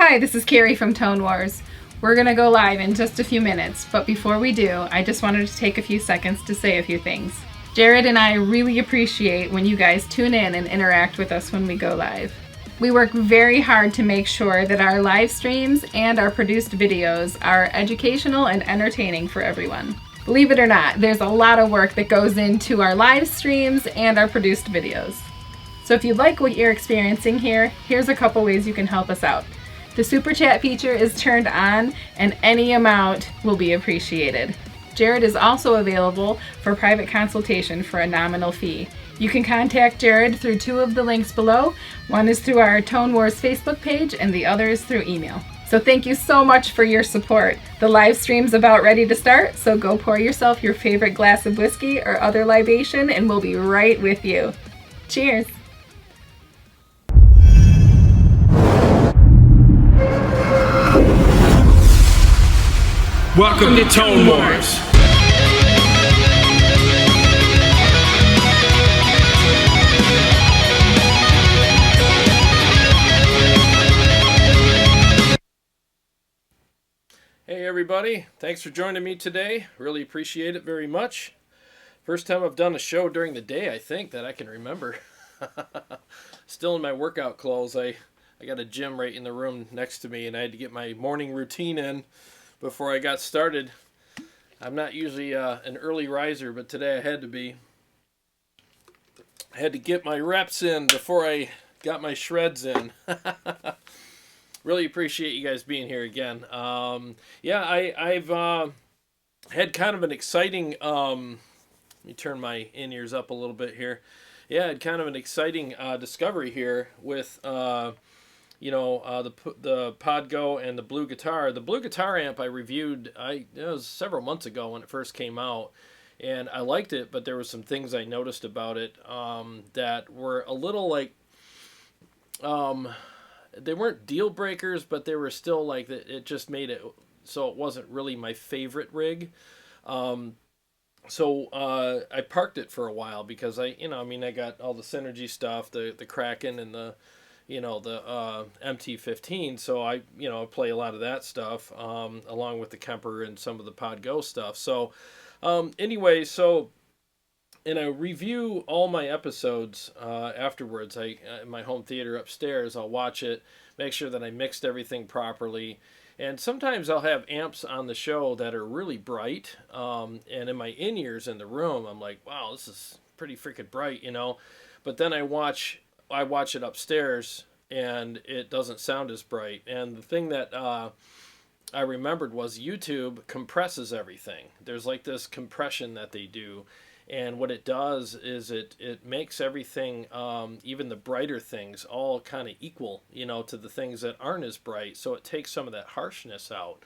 Hi, this is Carrie from Tone Wars. We're going to go live in just a few minutes, but before we do, I just wanted to take a few seconds to say a few things. Jared and I really appreciate when you guys tune in and interact with us when we go live. We work very hard to make sure that our live streams and our produced videos are educational and entertaining for everyone. Believe it or not, there's a lot of work that goes into our live streams and our produced videos. So if you like what you're experiencing here, here's a couple ways you can help us out. The Super Chat feature is turned on, and any amount will be appreciated. Jared is also available for private consultation for a nominal fee. You can contact Jared through two of the links below. One is through our Tone Wars Facebook page, and the other is through email. So thank you so much for your support. The live stream's about ready to start, so go pour yourself your favorite glass of whiskey or other libation, and we'll be right with you. Cheers! Welcome to Tone Wars. Hey everybody, thanks for joining me today. Really appreciate it very much. First time I've done a show during the day, I think, that I can remember. Still in my workout clothes. I got a gym right in the room next to me, and I had to get my morning routine in before I got started. I'm not usually an early riser, but today I had to be. I had to get my reps in before I got my shreds in. Really appreciate you guys being here again. I've had kind of an exciting, let me turn my in-ears up a little bit here. Yeah, I had kind of an exciting discovery here with the Podgo and the Blu guitar. The Blu guitar amp I reviewed, it was several months ago when it first came out, and I liked it, but there were some things I noticed about it that were a little like, they weren't deal breakers, but they were still like, it just made it so it wasn't really my favorite rig. So I parked it for a while because I got all the Synergy stuff, the Kraken and the MT15, so I play a lot of that stuff along with the Kemper and some of the Podgo stuff. So and I review all my episodes afterwards. In my home theater upstairs, I'll watch it, make sure that I mixed everything properly. And sometimes I'll have amps on the show that are really bright, and in my in-ears in the room, I'm like, wow, this is pretty freaking bright, But then I watch it upstairs, and it doesn't sound as bright. And the thing that I remembered was YouTube compresses everything. There's like this compression that they do, and what it does is it makes everything, even the brighter things, all kind of equal, to the things that aren't as bright. So it takes some of that harshness out.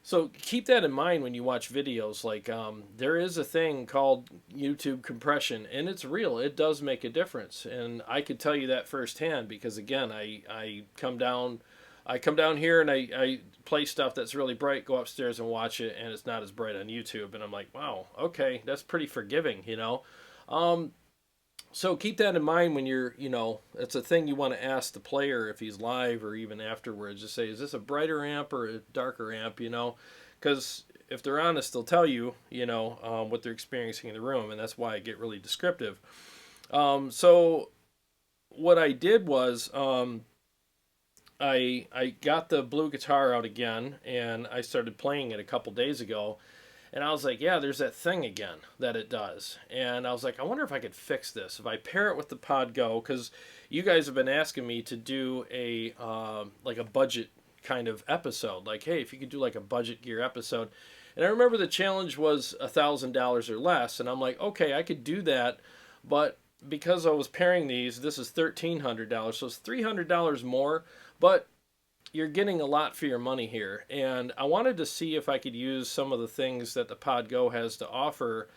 So keep that in mind when you watch videos. Like there is a thing called YouTube compression, and it's real. It does make a difference, and I could tell you that firsthand because again, I come down here and I play stuff that's really bright, go upstairs and watch it, and it's not as bright on YouTube, and I'm like, wow, okay, that's pretty forgiving, So keep that in mind when you're, it's a thing you want to ask the player if he's live or even afterwards. Just say, is this a brighter amp or a darker amp, Because if they're honest, they'll tell you, what they're experiencing in the room, and that's why I get really descriptive. So what I did was I got the Blu guitar out again, and I started playing it a couple days ago. And I was like, yeah, there's that thing again that it does. And I was like, I wonder if I could fix this. If I pair it with the Podgo, because you guys have been asking me to do a budget kind of episode. Like, hey, if you could do like a budget gear episode. And I remember the challenge was $1,000 or less. And I'm like, okay, I could do that. But because I was pairing these, this is $1,300. So it's $300 more. But you're getting a lot for your money here, and I wanted to see if I could use some of the things that the Podgo has to offer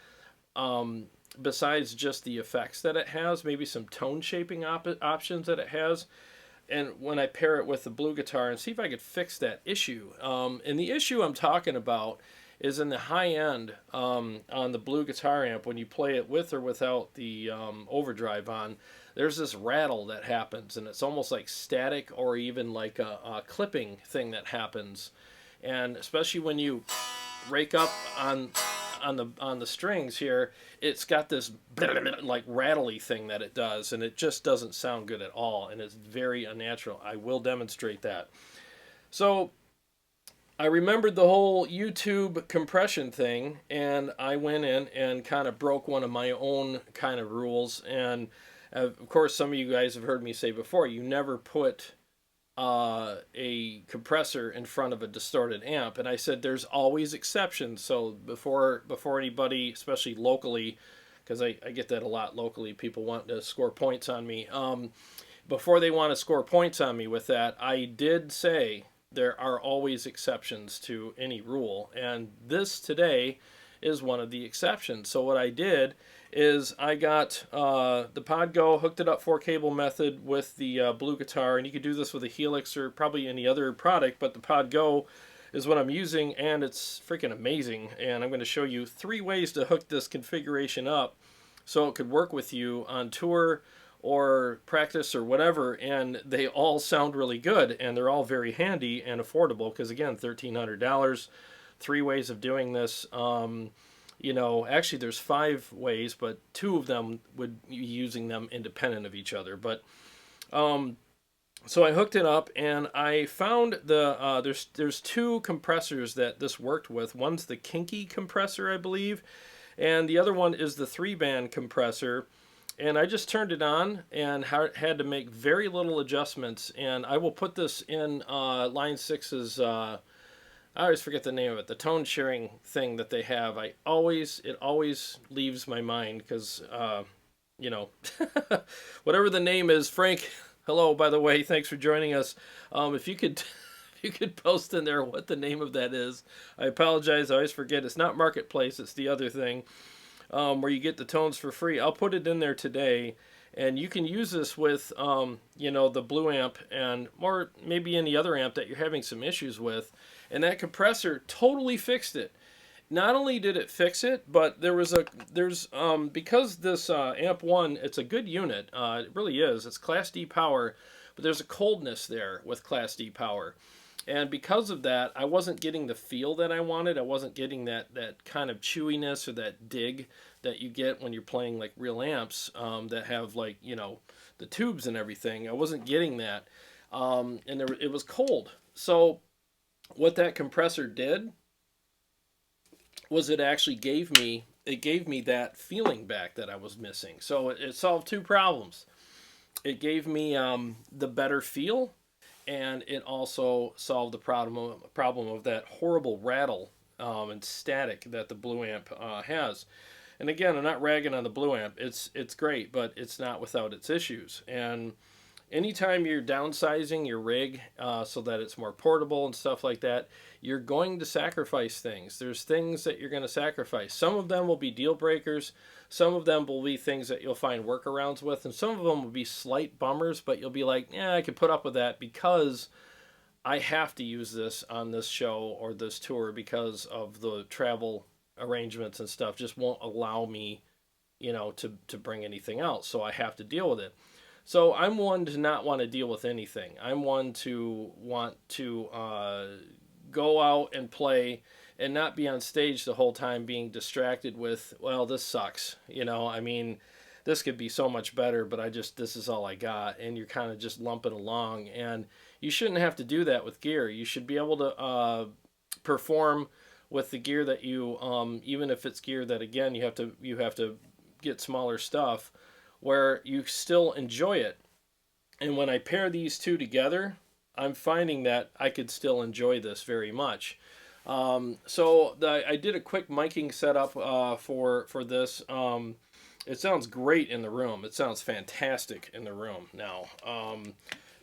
besides just the effects that it has, maybe some tone shaping options that it has, and when I pair it with the Blu guitar and see if I could fix that issue. And the issue I'm talking about is in the high end on the Blu guitar amp when you play it with or without the overdrive on. there's this rattle that happens, and it's almost like static or even like a clipping thing that happens. And especially when you rake up on the strings here, it's got this like rattly thing that it does, and it just doesn't sound good at all, and it's very unnatural. I will demonstrate that. So I remembered the whole YouTube compression thing, and I went in and kind of broke one of my own kind of rules. And of course, some of you guys have heard me say before, you never put a compressor in front of a distorted amp. And I said there's always exceptions. So before anybody, especially locally, because I get that a lot locally, people want to score points on me. Before they want to score points on me with that, I did say there are always exceptions to any rule, and this today is one of the exceptions. So what I did is I got the Podgo, hooked it up 4-cable method with the Blue guitar, and you could do this with a Helix or probably any other product, but the Podgo is what I'm using, and it's freaking amazing. And I'm going to show you 3 ways to hook this configuration up so it could work with you on tour or practice or whatever, and they all sound really good, and they're all very handy and affordable because, again, $1,300. 3 ways of doing this. Actually there's 5 ways, but 2 of them would be using them independent of each other. But so I hooked it up, and I found there's 2 compressors that this worked with. One's the Kinky compressor, I believe, and the other one is the 3-band compressor. And I just turned it on and had to make very little adjustments. And I will put this in Line 6's, I always forget the name of it, the tone sharing thing that they have. It always leaves my mind because, whatever the name is, Frank, hello, by the way, thanks for joining us. If you could post in there what the name of that is. I apologize, I always forget. It's not Marketplace, it's the other thing. Where you get the tones for free. I'll put it in there today, and you can use this with the Blu Amp or maybe any other amp that you're having some issues with, and that compressor totally fixed it. Not only did it fix it, but because this Amp 1, it's a good unit, it really is, it's Class D power, but there's a coldness there with Class D power. And because of that, I wasn't getting the feel that I wanted. I wasn't getting that kind of chewiness or that dig that you get when you're playing like real amps that have the tubes and everything. I wasn't getting that. It was cold. So what that compressor did was it actually gave me that feeling back that I was missing. So it solved 2 problems. It gave me the better feel, and it also solved the problem of that horrible rattle and static that the Blu Amp has. And again, I'm not ragging on the Blu Amp. It's great, but it's not without its issues. And anytime you're downsizing your rig so that it's more portable and stuff like that, you're going to sacrifice things. There's things that you're going to sacrifice. Some of them will be deal breakers. Some of them will be things that you'll find workarounds with, and some of them will be slight bummers, but you'll be like, yeah, I can put up with that because I have to use this on this show or this tour because of the travel arrangements and stuff just won't allow me, to bring anything else, so I have to deal with it. So I'm one to not want to deal with anything. I'm one to want to go out and play and not be on stage the whole time being distracted with, well, this sucks. This could be so much better, but this is all I got. And you're kind of just lumping along. And you shouldn't have to do that with gear. You should be able to perform with the gear that you, even if it's gear that, again, you have to get smaller stuff, where you still enjoy it. And when I pair these 2 together, I'm finding that I could still enjoy this very much. I did a quick miking setup for this. It sounds great in the room. It sounds fantastic in the room now.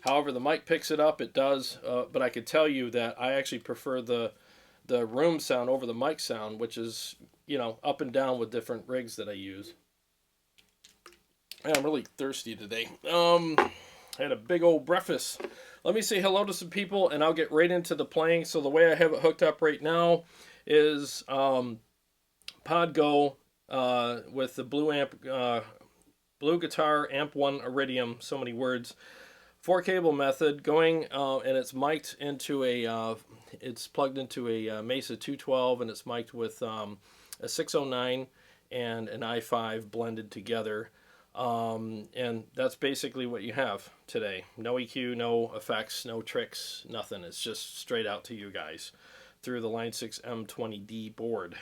However, the mic picks it up. It does, but I could tell you that I actually prefer the room sound over the mic sound, which is up and down with different rigs that I use. I'm really thirsty today. I had a big old breakfast. Let me say hello to some people, and I'll get right into the playing. So the way I have it hooked up right now is Podgo with the Blu Amp Blue guitar, amp 1, Iridium, so many words. 4-cable method going, and it's mic'd into it's plugged into a Mesa 212, and it's mic'd with a 609 and an i5 blended together. And that's basically what you have today. No EQ, no effects, no tricks, nothing. It's just straight out to you guys through the Line 6 M20D board.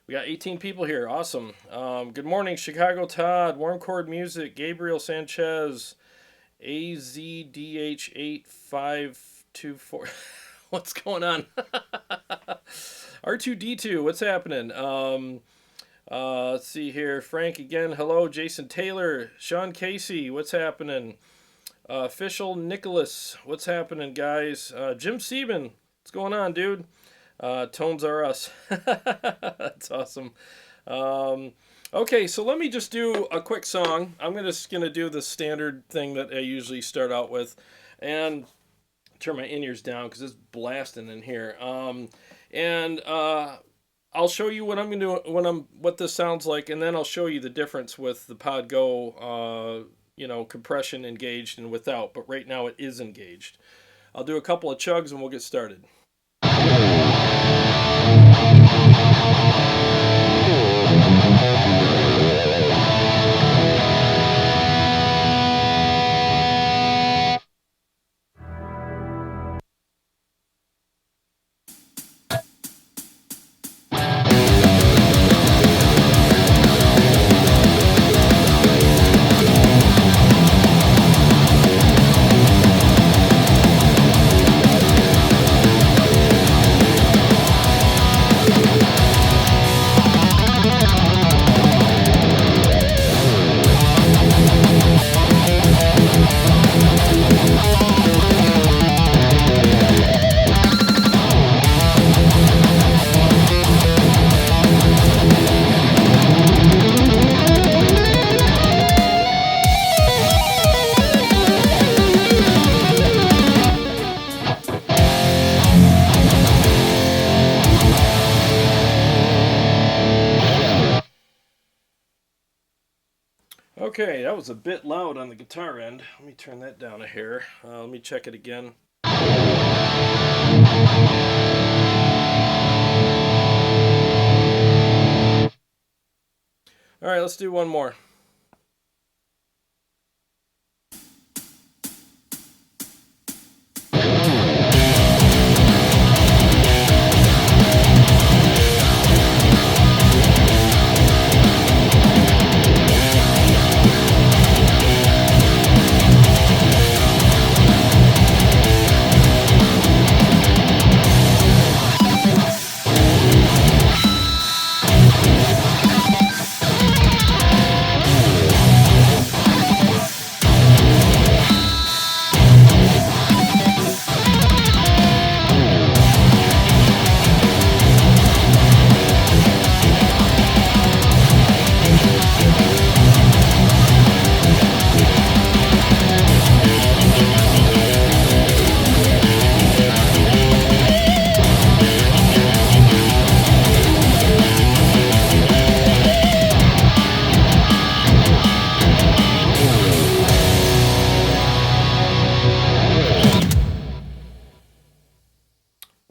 We got 18 people here. Awesome. Good morning, Chicago Todd, Warm Chord Music, Gabriel Sanchez, AZDH8524. What's going on? R2D2, what's happening? Let's see here. Frank again. Hello, Jason Taylor, Sean Casey, what's happening? Official Nicholas, what's happening, guys? Jim Sieben, what's going on, dude? Tones are us. That's awesome. Okay, so let me just do a quick song. I'm just gonna do the standard thing that I usually start out with, and turn my in-ears down because it's blasting in here. I'll show you what I'm gonna do what this sounds like, and then I'll show you the difference with the Pod Go, compression engaged and without. But right now it is engaged. I'll do a couple of chugs and we'll get started. Okay, that was a bit loud on the guitar end. Let me turn that down a hair. Let me check it again. All right, let's do one more.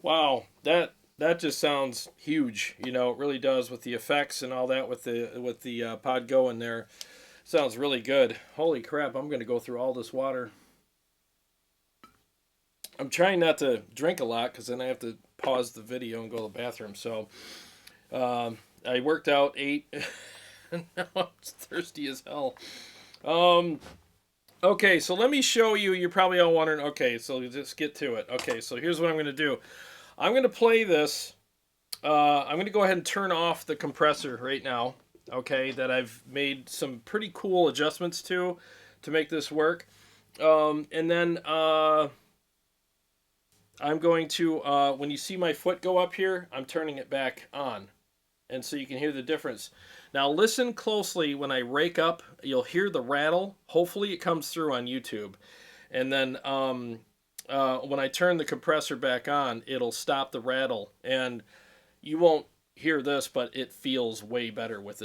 Wow, that just sounds huge. It really does with the effects and all that with the Pod Go in there. Sounds really good. Holy crap! I'm gonna go through all this water. I'm trying not to drink a lot because then I have to pause the video and go to the bathroom. So I worked out, ate, and now I'm thirsty as hell. Okay, so let me show you. You're probably all wondering. Okay, so just get to it. Okay, so here's what I'm going to do. I'm going to play this. I'm going to go ahead and turn off the compressor right now. Okay, that I've made some pretty cool adjustments to make this work. And then I'm going to, when you see my foot go up here, I'm turning it back on. And so you can hear the difference. Now listen closely. When I rake up, you'll hear the rattle. Hopefully it comes through on YouTube. And then when I turn the compressor back on, it'll stop the rattle. And you won't hear this, but it feels way better with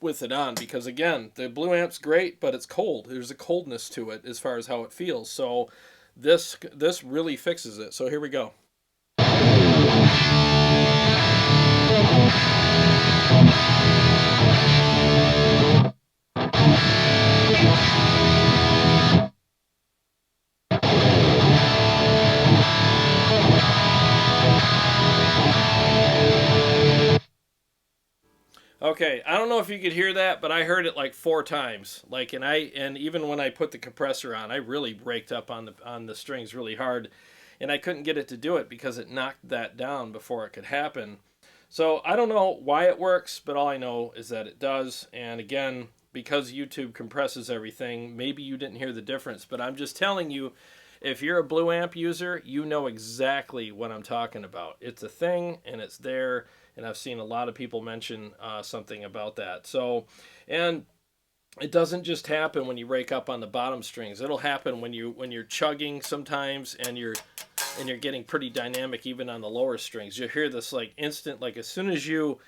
with it on, because again, the Blu Amp's great, but it's cold. There's a coldness to it as far as how it feels. So this really fixes it. So here we go. Okay, I don't know if you could hear that, but I heard it like 4 times. Like, and even when I put the compressor on, I really raked up on the strings really hard, and I couldn't get it to do it because it knocked that down before it could happen. So I don't know why it works, but all I know is that it does. And again, because YouTube compresses everything, maybe you didn't hear the difference, but I'm just telling you, if you're a Blu Amp user, you know exactly what I'm talking about. It's a thing, and it's there, and I've seen a lot of people mention something about that. So, and it doesn't just happen when you rake up on the bottom strings. It'll happen when you're chugging sometimes, and you're getting pretty dynamic even on the lower strings. You'll hear this like instant, like as soon as you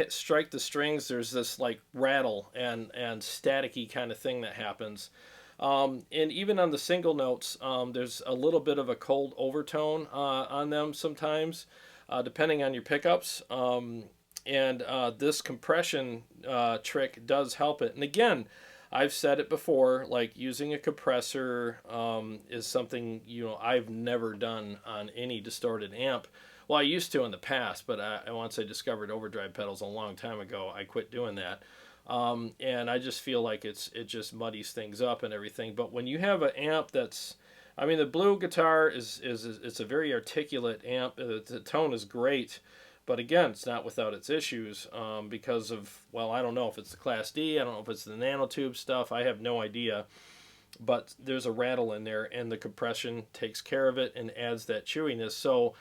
strike the strings, there's this like rattle and staticky kind of thing that happens. And even on the single notes, there's a little bit of a cold overtone on them sometimes, depending on your pickups. And this compression trick does help it. And again, I've said it before, like using a compressor is something, I've never done on any distorted amp. Well, I used to in the past, but once I discovered overdrive pedals a long time ago, I quit doing that. And I just feel like it just muddies things up and everything. But when you have an amp the Blu guitar it's a very articulate amp. The tone is great, but again, it's not without its issues because of, well, I don't know if it's the Class D, I don't know if it's the nanotube stuff, I have no idea. But there's a rattle in there, and the compression takes care of it and adds that chewiness. So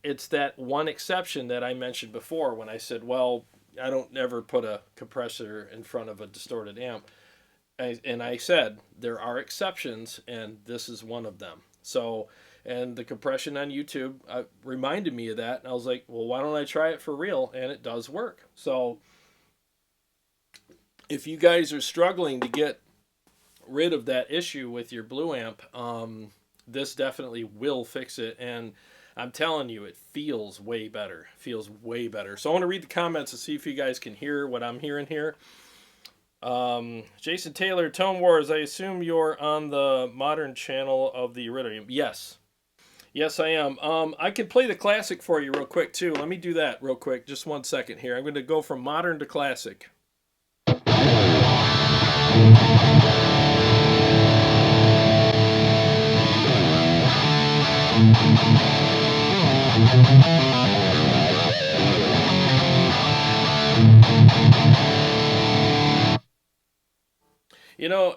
it's that one exception that I mentioned before when I said, well, I don't never put a compressor in front of a distorted amp. And I said, there are exceptions, and this is one of them. So, and the compression on YouTube reminded me of that, and I was like, well, why don't I try it for real? And it does work. So, if you guys are struggling to get rid of that issue with your Blu Amp, this definitely will fix it. And I'm telling you, it feels way better. Feels way better. So I want to read the comments to see if you guys can hear what I'm hearing here. Jason Taylor, Tone Wars, I assume you're on the modern channel of the Iridium. Yes. Yes, I am. I can play the classic for you real quick, too. Let me do that real quick. Just 1 second here. I'm going to go from modern to classic.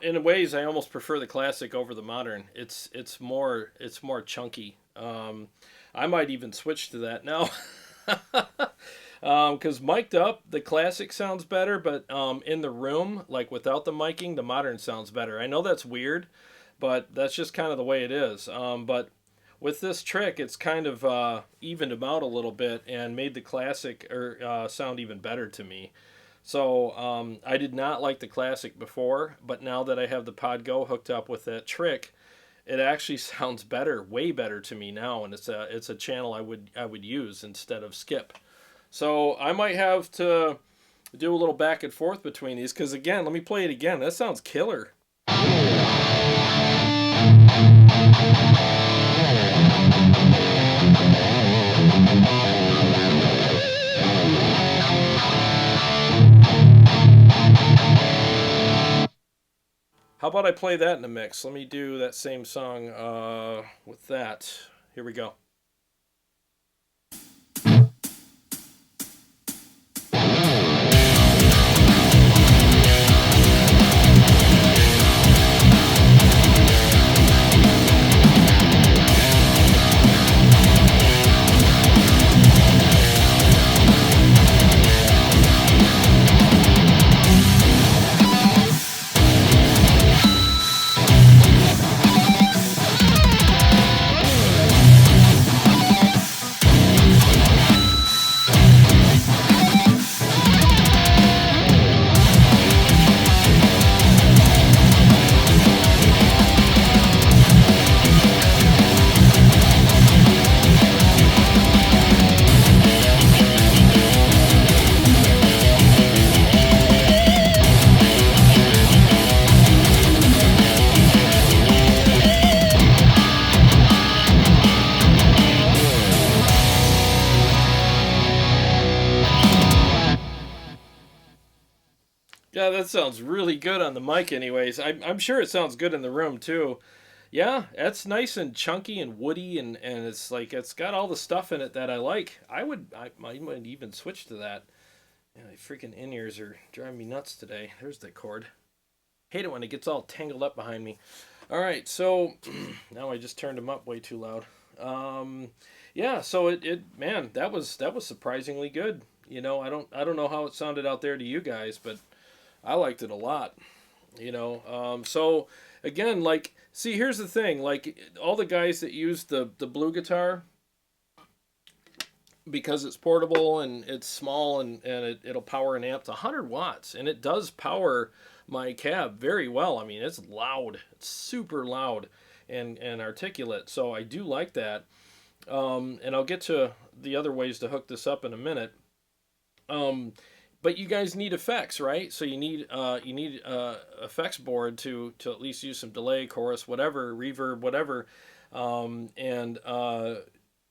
In ways, I almost prefer the classic over the modern. It's more chunky. I might even switch to that now. Because mic'd up, the classic sounds better, but in the room, like without the miking, the modern sounds better. I know that's weird, but that's just kind of the way it is. But with this trick, it's kind of evened them out a little bit and made the classic sound even better to me. So I did not like the classic before, but now that I have the Pod Go hooked up with that trick, it actually sounds better, way better to me now, and it's a channel I would use instead of skip. So I might have to do a little back and forth between these, because again, let me play it again. That sounds killer. How about I play that in a mix? Let me do that same song with that. Here we go. Yeah, that sounds really good on the mic anyways. I'm sure it sounds good in the room too. Yeah, that's nice and chunky and woody, and it's like it's got all the stuff in it that I like. I might even switch to that. Yeah, my freaking in-ears are driving me nuts today. There's the cord. Hate it when it gets all tangled up behind me. All right, so now I just turned them up way too loud. Um, yeah, so man, that was surprisingly good. I don't know how it sounded out there to you guys, but I liked it a lot. So again, like, see, here's the thing, like all the guys that use the blue guitar, because it's portable and it's small, and it'll power an amp to 100 watts, and it does power my cab very well. I mean, it's loud, it's super loud and articulate, so I do like that. And I'll get to the other ways to hook this up in a minute. um, but you guys need effects, right? So you need effects board to at least use some delay, chorus, whatever, reverb, whatever, and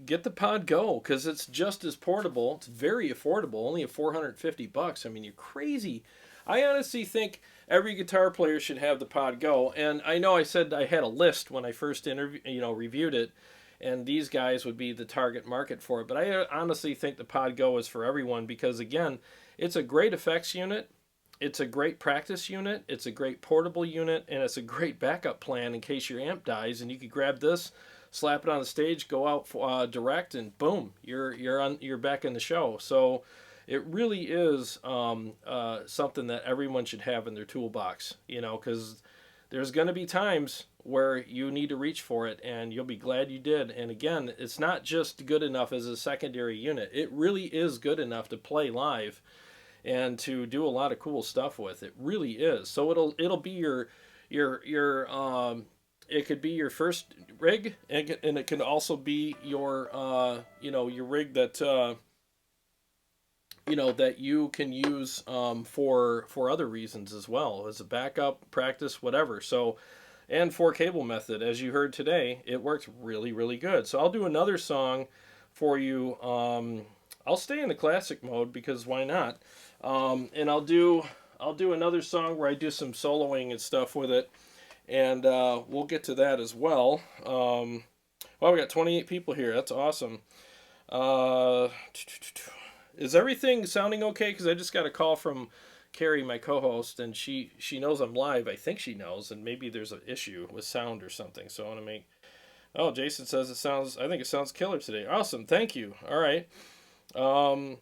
get the Pod Go, because it's just as portable. It's very affordable, only at $450. I mean, you're crazy. I honestly think every guitar player should have the Pod Go. And I know I said I had a list when I first reviewed it, and these guys would be the target market for it. But I honestly think the Pod Go is for everyone, because again, it's a great effects unit. It's a great practice unit. It's a great portable unit, and it's a great backup plan in case your amp dies. And you could grab this, slap it on the stage, go out direct, and boom, you're back in the show. So it really is something that everyone should have in their toolbox. Because there's going to be times where you need to reach for it, and you'll be glad you did. And again, it's not just good enough as a secondary unit. It really is good enough to play live and to do a lot of cool stuff with. It really is. So it'll be your it could be your first rig, and it can also be your rig that that you can use for other reasons as well, as a backup, practice, whatever. So, and for cable method, as you heard today, it works really, really good. So I'll do another song for you. I'll stay in the classic mode, because why not? And I'll do another song where I do some soloing and stuff with it, and we'll get to that as well. Well, we got 28 people here. That's awesome. Uh, is everything sounding okay? Because I just got a call from Carrie, my co-host, and she knows I'm live. I think she knows, and maybe there's an issue with sound or something. So I want to make. Oh, Jason says it sounds. I think it sounds killer today. Awesome, thank you. All right. Um,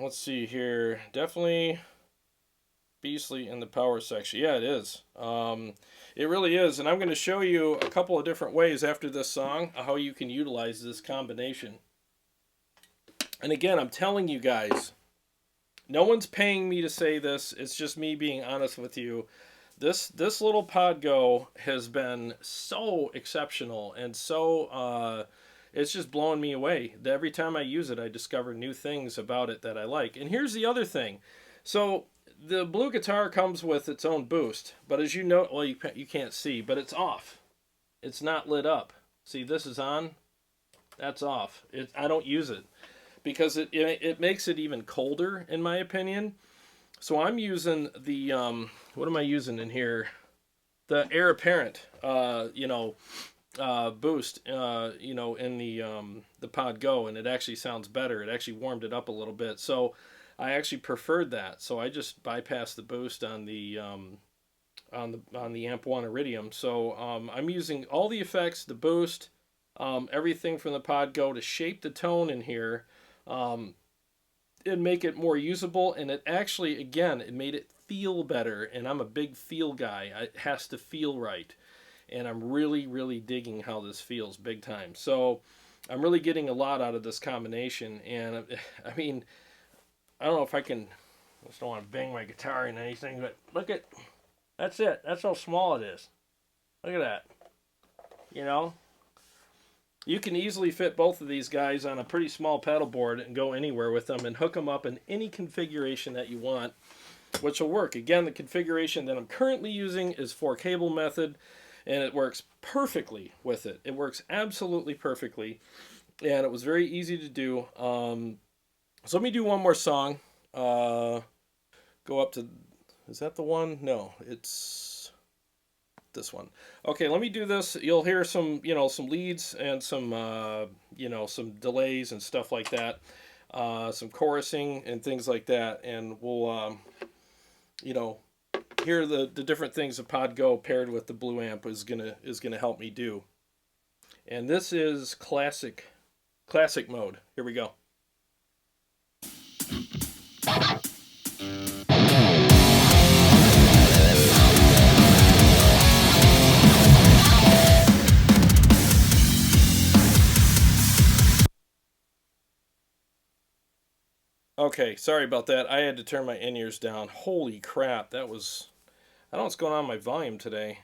let's see here. Definitely beastly in the power section. Yeah, it is. It really is, and I'm going to show you a couple of different ways after this song how you can utilize this combination. And again, I'm telling you guys, no one's paying me to say this. It's just me being honest with you. This little Pod Go has been so exceptional, and so it's just blowing me away. Every time I use it, I discover new things about it that I like. And here's the other thing. So the blue guitar comes with its own boost, but as you know, well, you can't see, but it's off. It's not lit up. See, this is on. That's off. I don't use it, because it makes it even colder, in my opinion. So I'm using the what am I using in here? The Air Apparent, boost, in the Pod Go, and it actually sounds better. It actually warmed it up a little bit, so I actually preferred that. So I just bypassed the boost on the Amp One Iridium. So I'm using all the effects, the boost, everything from the Pod Go to shape the tone in here. And make it more usable, and it actually, again, it made it feel better, and I'm a big feel guy. It has to feel right, and I'm really, really digging how this feels big time. So I'm really getting a lot out of this combination, and I mean, I don't know if I can, I just don't want to bang my guitar in anything, but look at, that's it. That's how small it is. Look at that. You can easily fit both of these guys on a pretty small pedal board and go anywhere with them and hook them up in any configuration that you want, which will work. Again, the configuration that I'm currently using is for cable method, and it works perfectly with it. It works absolutely perfectly, and it was very easy to do. So let me do one more song. go up to, is that the one? No, it's this one. Okay, let me do this. You'll hear some, some leads and some, some delays and stuff like that. Some chorusing and things like that. And we'll, hear the different things that Pod Go paired with the Blu Amp is gonna help me do. And this is classic mode. Here we go. Okay, sorry about that. I had to turn my in-ears down. Holy crap, that was... I don't know what's going on with my volume today.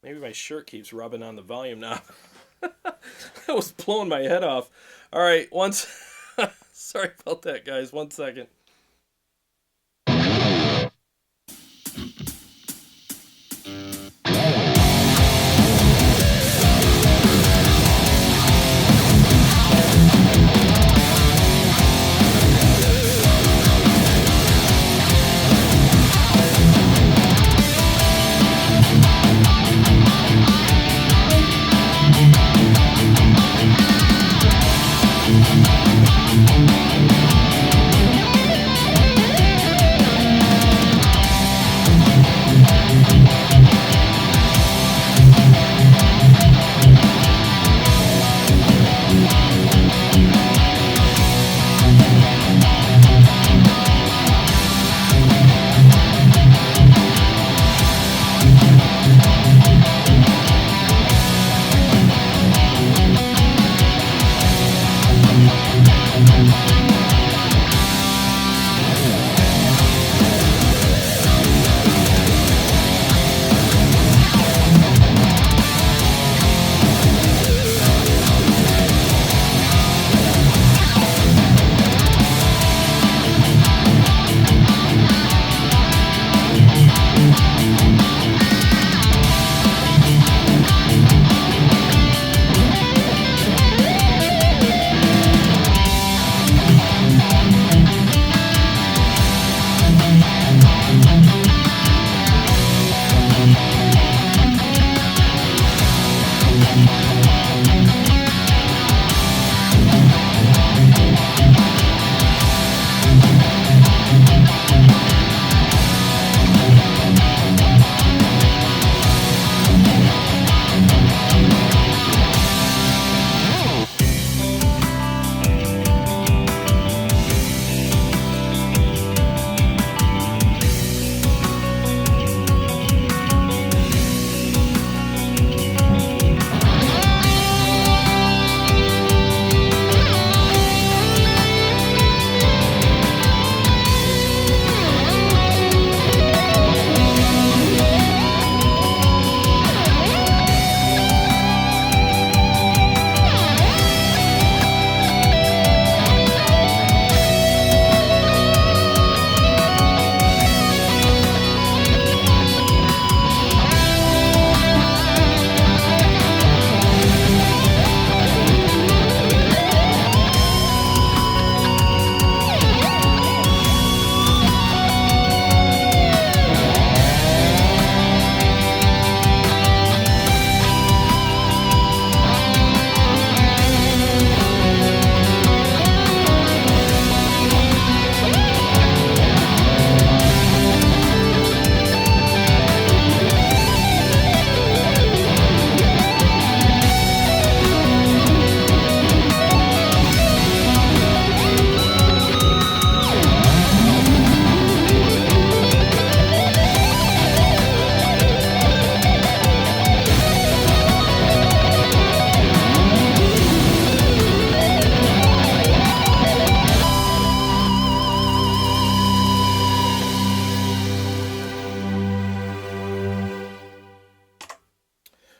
Maybe my shirt keeps rubbing on the volume knob. That was blowing my head off. All right, sorry about that, guys. 1 second.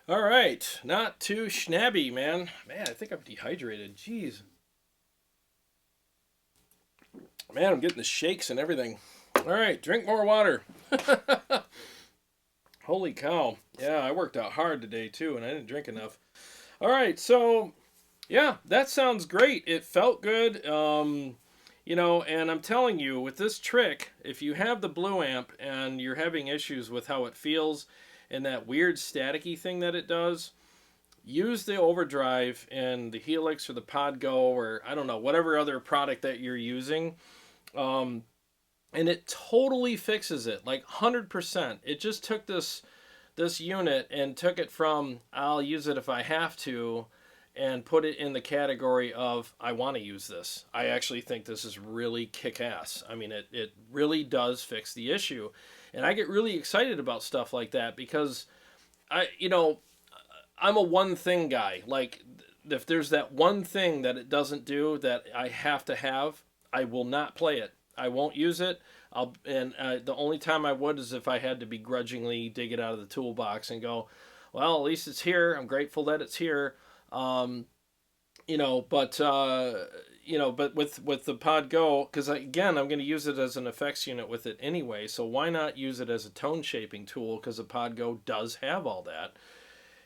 All right, not too schnabby, man. Man, I think I'm dehydrated. Jeez. Man, I'm getting the shakes and everything. All right, drink more water. Holy cow. Yeah, I worked out hard today too, and I didn't drink enough. All right, so yeah, that sounds great. It felt good. And I'm telling you, with this trick, if you have the Blu Amp and you're having issues with how it feels and that weird staticky thing that it does, use the overdrive and the Helix or the Podgo or I don't know, whatever other product that you're using. Um, and it totally fixes it, like 100%. It just took this unit and took it from I'll use it if I have to and put it in the category of I want to use this. I actually think this is really kick-ass. I mean, it really does fix the issue. And I get really excited about stuff like that because I'm a one thing guy. Like if there's that one thing that it doesn't do that I have to have, I will not play it. I won't use it. The only time I would is if I had to begrudgingly dig it out of the toolbox and go, well, at least it's here. I'm grateful that it's here. Um, but with the Pod Go, because again, I'm going to use it as an effects unit with it anyway. So why not use it as a tone shaping tool? Because the Pod Go does have all that,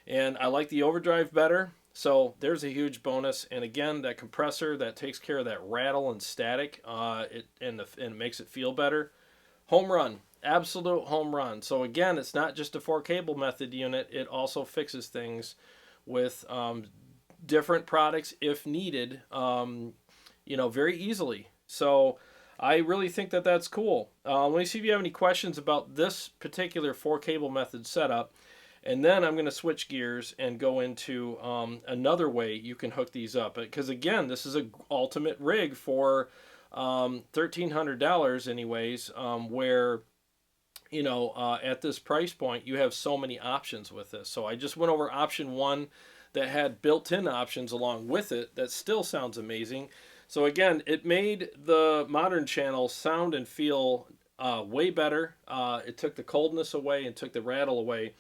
and I like the overdrive better. So there's a huge bonus. And again, that compressor that takes care of that rattle and static, and it makes it feel better. Home run, absolute home run. So again, it's not just a 4-cable method unit. It also fixes things with different products if needed, very easily. So I really think that that's cool. Let me see if you have any questions about this particular 4-cable method setup. And then I'm going to switch gears and go into another way you can hook these up. Because again, this is an ultimate rig for $1,300 anyways, where at this price point, you have so many options with this. So I just went over option 1 that had built-in options along with it that still sounds amazing. So again, it made the modern channel sound and feel way better. It took the coldness away and took the rattle away.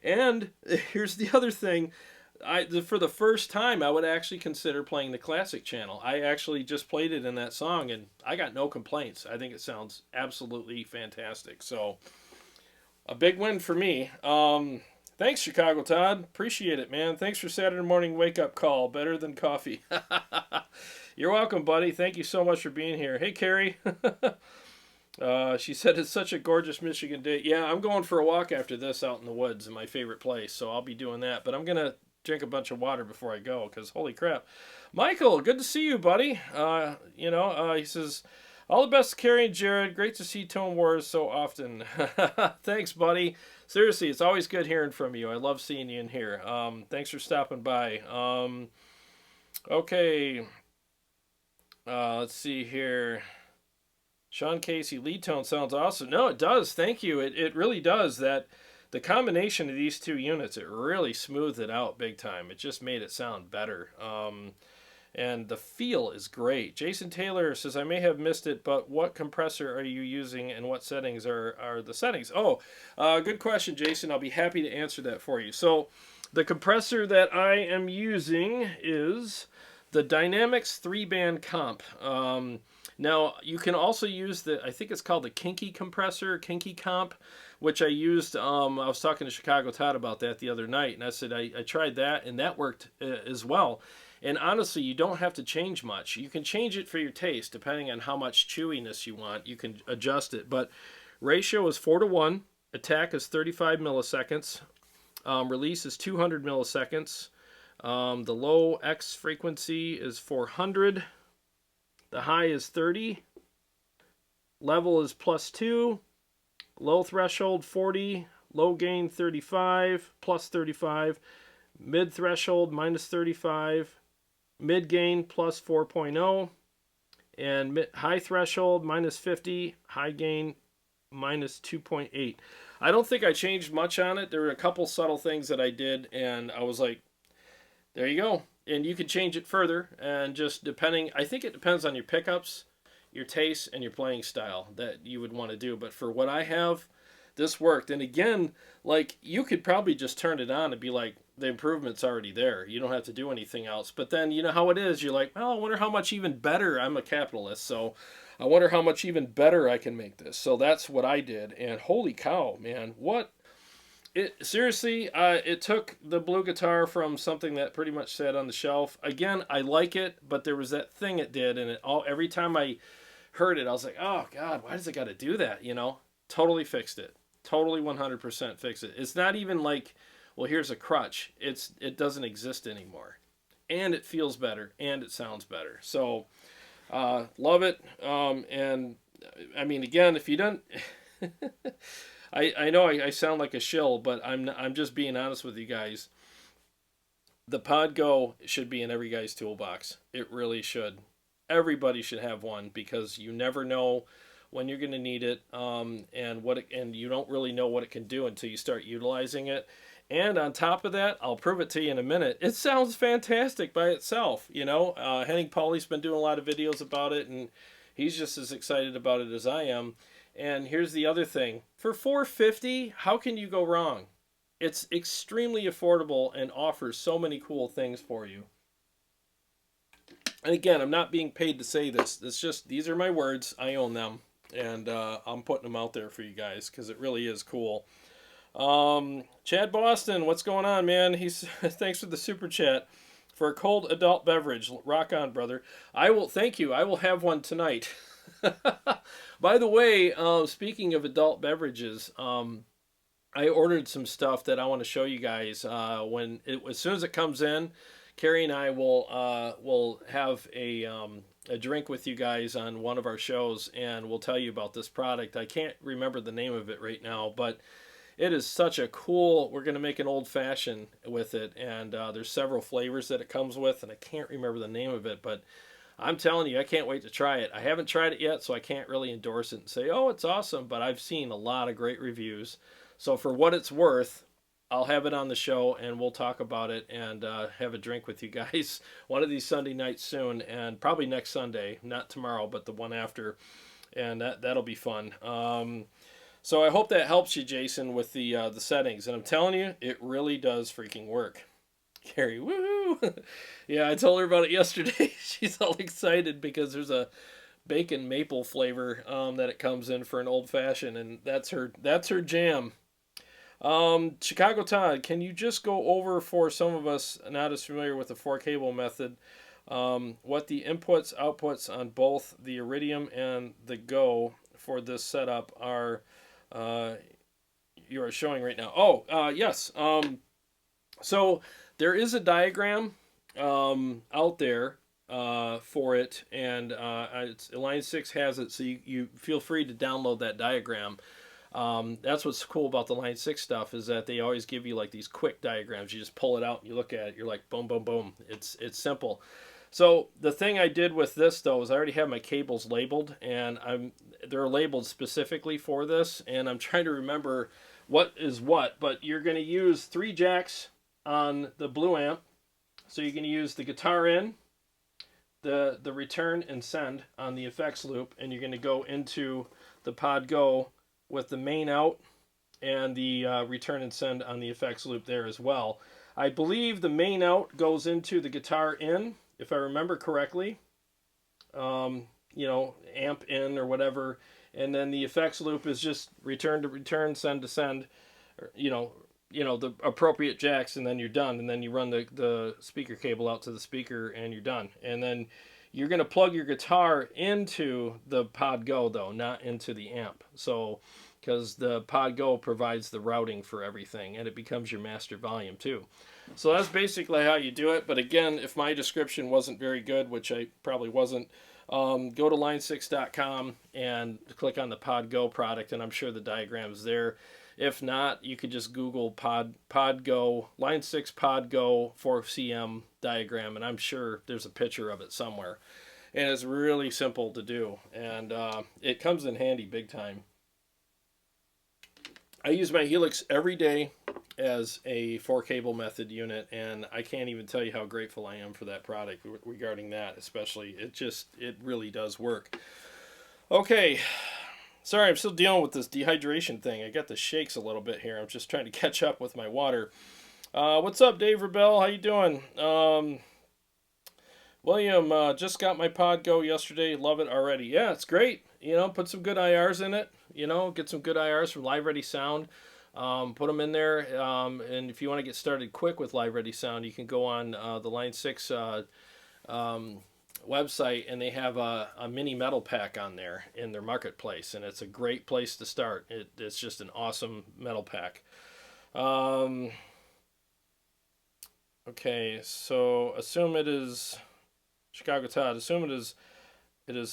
And here's the other thing. For the first time, I would actually consider playing the classic channel. I actually just played it in that song, and I got no complaints. I think it sounds absolutely fantastic. So, a big win for me. Thanks, Chicago Todd. Appreciate it, man. Thanks for Saturday morning wake-up call. Better than coffee. You're welcome, buddy. Thank you so much for being here. Hey, Carrie. She said it's such a gorgeous Michigan day. Yeah, I'm going for a walk after this out in the woods in my favorite place, so I'll be doing that. But I'm going to drink a bunch of water before I go, because holy crap. Michael, good to see you, buddy. He says, all the best to Carrie and Jared. Great to see Tone Wars so often. Thanks, buddy. Seriously, it's always good hearing from you. I love seeing you in here. Thanks for stopping by. Okay. Let's see here. Sean Casey, lead tone sounds awesome. No, it does. Thank you. It really does. That the combination of these two units, it really smoothed it out big time. It just made it sound better. And the feel is great. Jason Taylor says, I may have missed it, but what compressor are you using and what settings are the settings? Oh, good question, Jason. I'll be happy to answer that for you. So the compressor that I am using is the Dynamics 3-band comp. Now, you can also use I think it's called the Kinky compressor, Kinky comp, which I used. I was talking to Chicago Todd about that the other night, and I said I tried that, and that worked as well. And honestly, you don't have to change much. You can change it for your taste, depending on how much chewiness you want. You can adjust it. But ratio is 4:1. Attack is 35 milliseconds. Release is 200 milliseconds. The low X frequency is 400. The high is 30. Level is +2. Low threshold 40. Low gain 35. +35. Mid threshold -35. Mid gain +4.0. And high threshold -50. High gain -2.8. I don't think I changed much on it. There were a couple subtle things that I did, and I was like, there you go. And you can change it further, and just I think it depends on your pickups, your taste, and your playing style that you would want to do. But for what I have, this worked. And again, like, you could probably just turn it on and be like, the improvement's already there. You don't have to do anything else. But then, you know how it is. You're like, well, I wonder how much even better. I'm a capitalist, so I wonder how much even better I can make this. So that's what I did. And holy cow, man, what? It took the Blue guitar from something that pretty much sat on the shelf. Again, I like it, but there was that thing it did, and every time I heard it, I was like, oh God, why does it got to do that? You know, totally fixed it. Totally 100% fixed it. It's not even like, well, here's a crutch. It doesn't exist anymore, and it feels better and it sounds better. So love it. And I mean, again, if you don't, I know I sound like a shill, but I'm just being honest with you guys. The Pod Go should be in every guy's toolbox. It really should. Everybody should have one because you never know when you're going to need it, and you don't really know what it can do until you start utilizing it. And on top of that, I'll prove it to you in a minute. It sounds fantastic by itself. You know, Henning Pauly's been doing a lot of videos about it, and he's just as excited about it as I am. And here's the other thing: for $450, how can you go wrong? It's extremely affordable and offers so many cool things for you. And again, I'm not being paid to say this. It's just, these are my words. I own them. And I'm putting them out there for you guys because it really is cool. Chad Boston, what's going on, man? He's thanks for the super chat. For a cold adult beverage. Rock on, brother. Thank you. I will have one tonight. By the way, speaking of adult beverages, I ordered some stuff that I want to show you guys. As soon as it comes in, Carrie and I will have a drink with you guys on one of our shows, and we'll tell you about this product. I can't remember the name of it right now, but it is such a cool. We're gonna make an old fashioned with it, and there's several flavors that it comes with, and I can't remember the name of it, but I'm telling you, I can't wait to try it. I haven't tried it yet, so I can't really endorse it and say, oh, it's awesome, but I've seen a lot of great reviews. So for what it's worth, I'll have it on the show and we'll talk about it and have a drink with you guys one of these Sunday nights soon, and probably next Sunday, not tomorrow, but the one after, and that'll be fun. So I hope that helps you, Jason, with the settings. And I'm telling you, it really does freaking work. Carrie, woohoo! Yeah, I told her about it yesterday. She's all excited because there's a bacon maple flavor that it comes in for an old fashioned, and that's her jam. Chicago Todd, can you just go over for some of us not as familiar with the 4-cable method, what the inputs, outputs on both the Iridium and the Go for this setup are, you are showing right now? Oh, yes. So there is a diagram out there for it, and Line 6 has it, so you feel free to download that diagram. That's what's cool about the Line 6 stuff, is that they always give you like these quick diagrams. You just pull it out and you look at it, you're like boom, boom, boom. It's simple. So the thing I did with this though is I already have my cables labeled, and they're labeled specifically for this, and I'm trying to remember what is what, but you're going to use 3 jacks on the Blu Amp. So you're going to use the guitar in, the return and send on the effects loop, and you're going to go into the Pod Go with the main out and the return and send on the effects loop there as well. I believe the main out goes into the guitar in, if I remember correctly. Amp in or whatever, and then the effects loop is just return to return, send to send, or, the appropriate jacks, and then you're done. And then you run the speaker cable out to the speaker, and you're done. And then you're going to plug your guitar into the Pod Go, though, not into the amp. So, because the Pod Go provides the routing for everything, and it becomes your master volume, too. So that's basically how you do it. But again, if my description wasn't very good, which I probably wasn't, go to line6.com and click on the Pod Go product, and I'm sure the diagram's there. If not, you could just Google Pod Go, Line 6 Pod Go 4cm diagram, and I'm sure there's a picture of it somewhere. And it's really simple to do, and it comes in handy big time. I use my Helix every day as a 4-cable method unit, and I can't even tell you how grateful I am for that product regarding that, especially. It really does work. Okay. Sorry, I'm still dealing with this dehydration thing. I got the shakes a little bit here. I'm just trying to catch up with my water. What's up, Dave Rebell? How you doing? William, just got my Pod Go yesterday. Love it already. Yeah, it's great. Put some good IRs in it. Get some good IRs from Live Ready Sound. Put them in there. And if you want to get started quick with Live Ready Sound, you can go on the Line 6 website, and they have a mini metal pack on there in their marketplace, and it's a great place to start. It's just an awesome metal pack. Um, okay, so assume it is Chicago Todd. Assume it is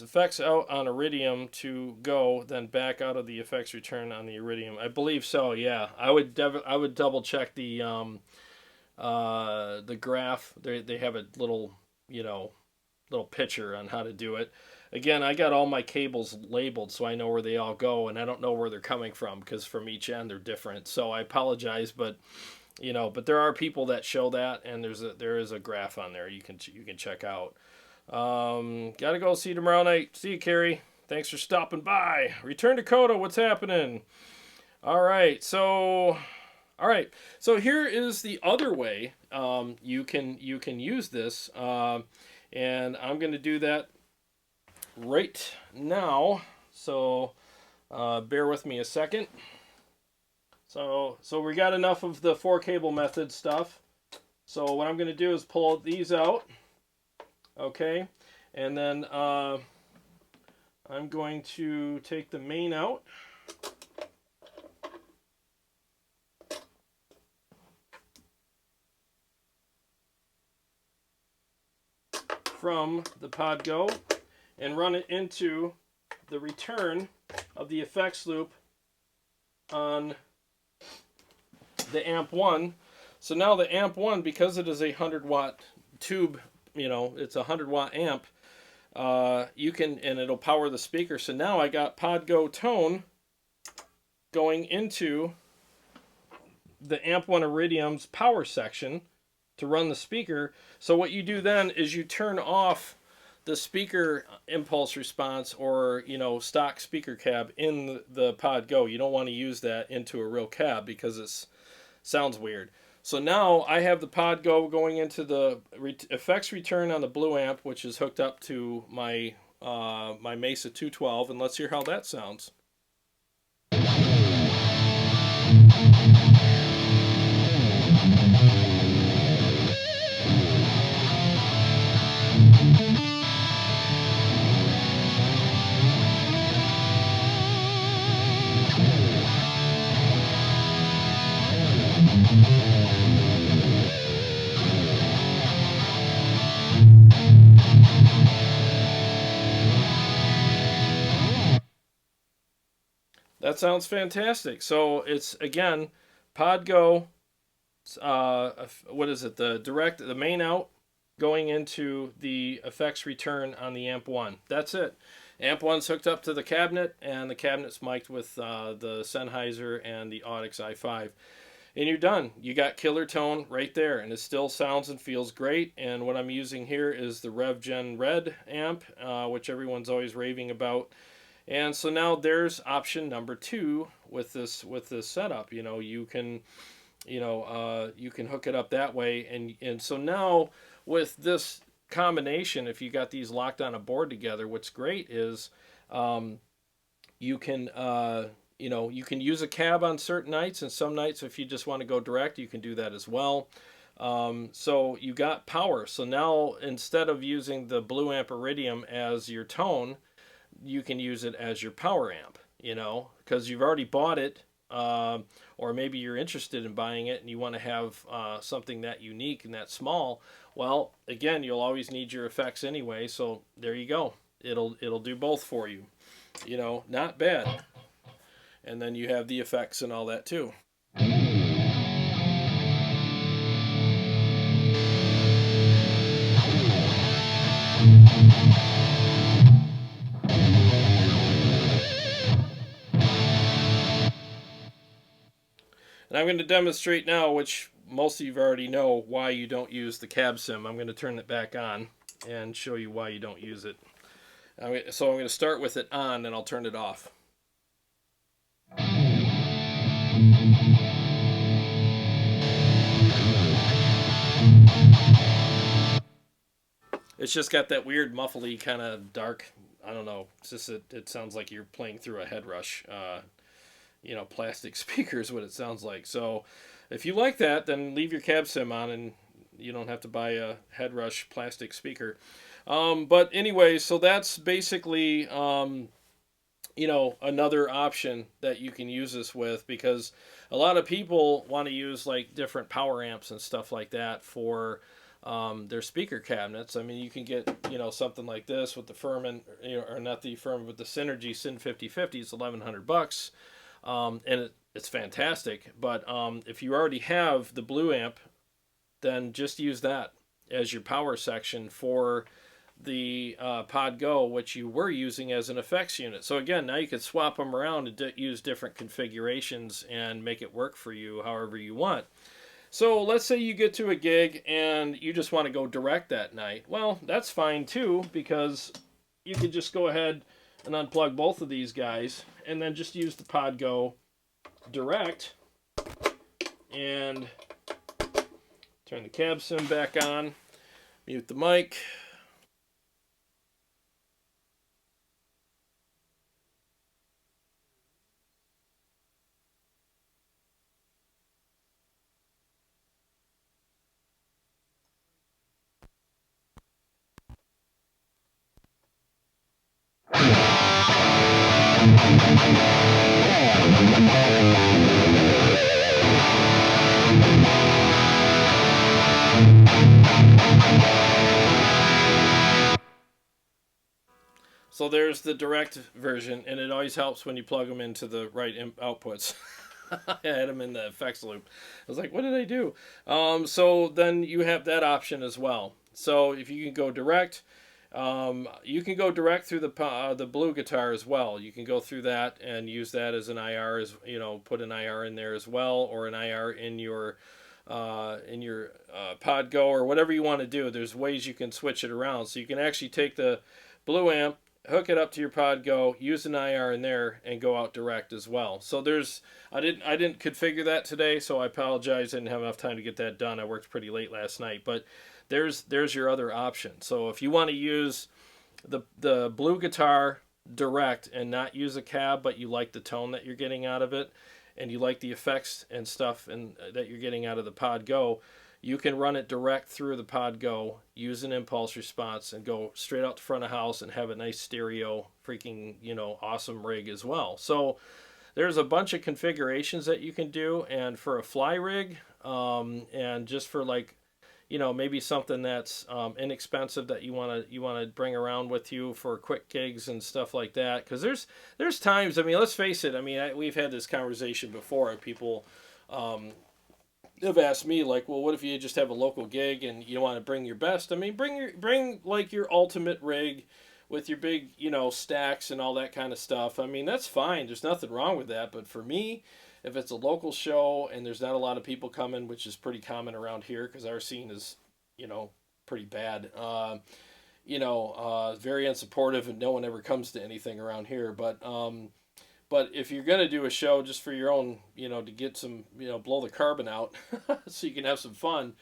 effects out on Iridium to go, then back out of the effects return on the Iridium. I believe so. Yeah, I would double check the graph. They have a little, you know, little picture on how to do it. Again, I got all my cables labeled so I know where they all go, and I don't know where they're coming from because from each end they're different. So I apologize, but but there are people that show that, and there is a graph on there you can check out. Gotta go. See you tomorrow night. See you, Carrie. Thanks for stopping by. Return to Coda. What's happening? All right. So here is the other way you can use this, and I'm going to do that right now. So bear with me a second. So we got enough of the 4-cable method stuff. So what I'm going to do is pull these out. Okay, and then I'm going to take the main out. From the pod go and run it into the return of the effects loop on the amp 1. So now the amp 1, because it is a 100-watt tube, it's a 100-watt amp, you can, and it'll power the speaker. So now I got pod go tone going into the amp 1 Iridium's power section to run the speaker. So what you do then is you turn off the speaker impulse response or stock speaker cab in the pod go. You don't want to use that into a real cab because it sounds weird. So now I have the pod go going into the effects return on the Blu Amp, which is hooked up to my my Mesa 212, and let's hear how that sounds. That sounds fantastic. So it's, again, pod go, what is it, the main out going into the effects return on the amp 1. That's it. Amp 1's hooked up to the cabinet, and the cabinet's mic'd with the Sennheiser and the Audix i5. And you're done. You got killer tone right there, and it still sounds and feels great. And what I'm using here is the RevGen Red amp, which everyone's always raving about. And so now there's option number 2 with this setup. You can hook it up that way, and so now with this combination, if you got these locked on a board together, what's great is you can use a cab on certain nights, and some nights if you just want to go direct, you can do that as well. So you got power. So now instead of using the Blu Amp Iridium as your tone, you can use it as your power amp, because you've already bought it, or maybe you're interested in buying it and you want to have something that unique and that small. Well, again, you'll always need your effects anyway, so there you go. It'll do both for you. Not bad. And then you have the effects and all that too. And I'm going to demonstrate now, which most of you already know, why you don't use the cab sim. I'm going to turn it back on and show you why you don't use it. So I'm going to start with it on, and I'll turn it off. It's just got that weird muffly kind of dark, I don't know, it's just it sounds like you're playing through a head rush. Plastic speakers, what it sounds like. So if you like that, then leave your cab sim on, and you don't have to buy a Headrush plastic speaker. But anyway, so that's basically another option that you can use this with, because a lot of people want to use like different power amps and stuff like that for their speaker cabinets. I mean, you can get something like this with the Furman, or not the Furman, but the Synergy Syn 5050. It's $1,100, and it's fantastic. But if you already have the Blu Amp, then just use that as your power section for the Pod Go, which you were using as an effects unit. So again, now you could swap them around and use different configurations and make it work for you however you want. So let's say you get to a gig and you just want to go direct that night. Well, that's fine too, because you could just go ahead and unplug both of these guys and then just use the Pod Go direct and turn the cab sim back on, mute the mic. So there's the direct version, and it always helps when you plug them into the right outputs. I had them in the effects loop. I was like, what did I do? So then you have that option as well. So if you can go direct, you can go direct through the Blu guitar as well. You can go through that and use that as an IR, as put an IR in there as well, or an IR in your Pod Go, or whatever you want to do. There's ways you can switch it around, so you can actually take the Blu Amp, hook it up to your Pod Go, use an IR in there, and go out direct as well. So I didn't configure that today, so I apologize. I didn't have enough time to get that done. I worked pretty late last night, but there's your other option. So if you want to use the Blu guitar direct and not use a cab, but you like the tone that you're getting out of it, and you like the effects and stuff and that you're getting out of the Pod Go, you can run it direct through the Pod Go, use an impulse response, and go straight out the front of house and have a nice stereo, freaking, awesome rig as well. So there's a bunch of configurations that you can do, and for a fly rig, and just for like, maybe something that's inexpensive that you want to bring around with you for quick gigs and stuff like that. Because there's times, I mean, let's face it. I mean, we've had this conversation before, and people have asked me, like, well, what if you just have a local gig and you want to bring your best? I mean, bring like your ultimate rig with your big, stacks and all that kind of stuff. I mean, that's fine. There's nothing wrong with that. But for me, if it's a local show and there's not a lot of people coming, which is pretty common around here because our scene is, pretty bad. Very unsupportive, and no one ever comes to anything around here. But if you're going to do a show just for your own, to get some, blow the carbon out so you can have some fun,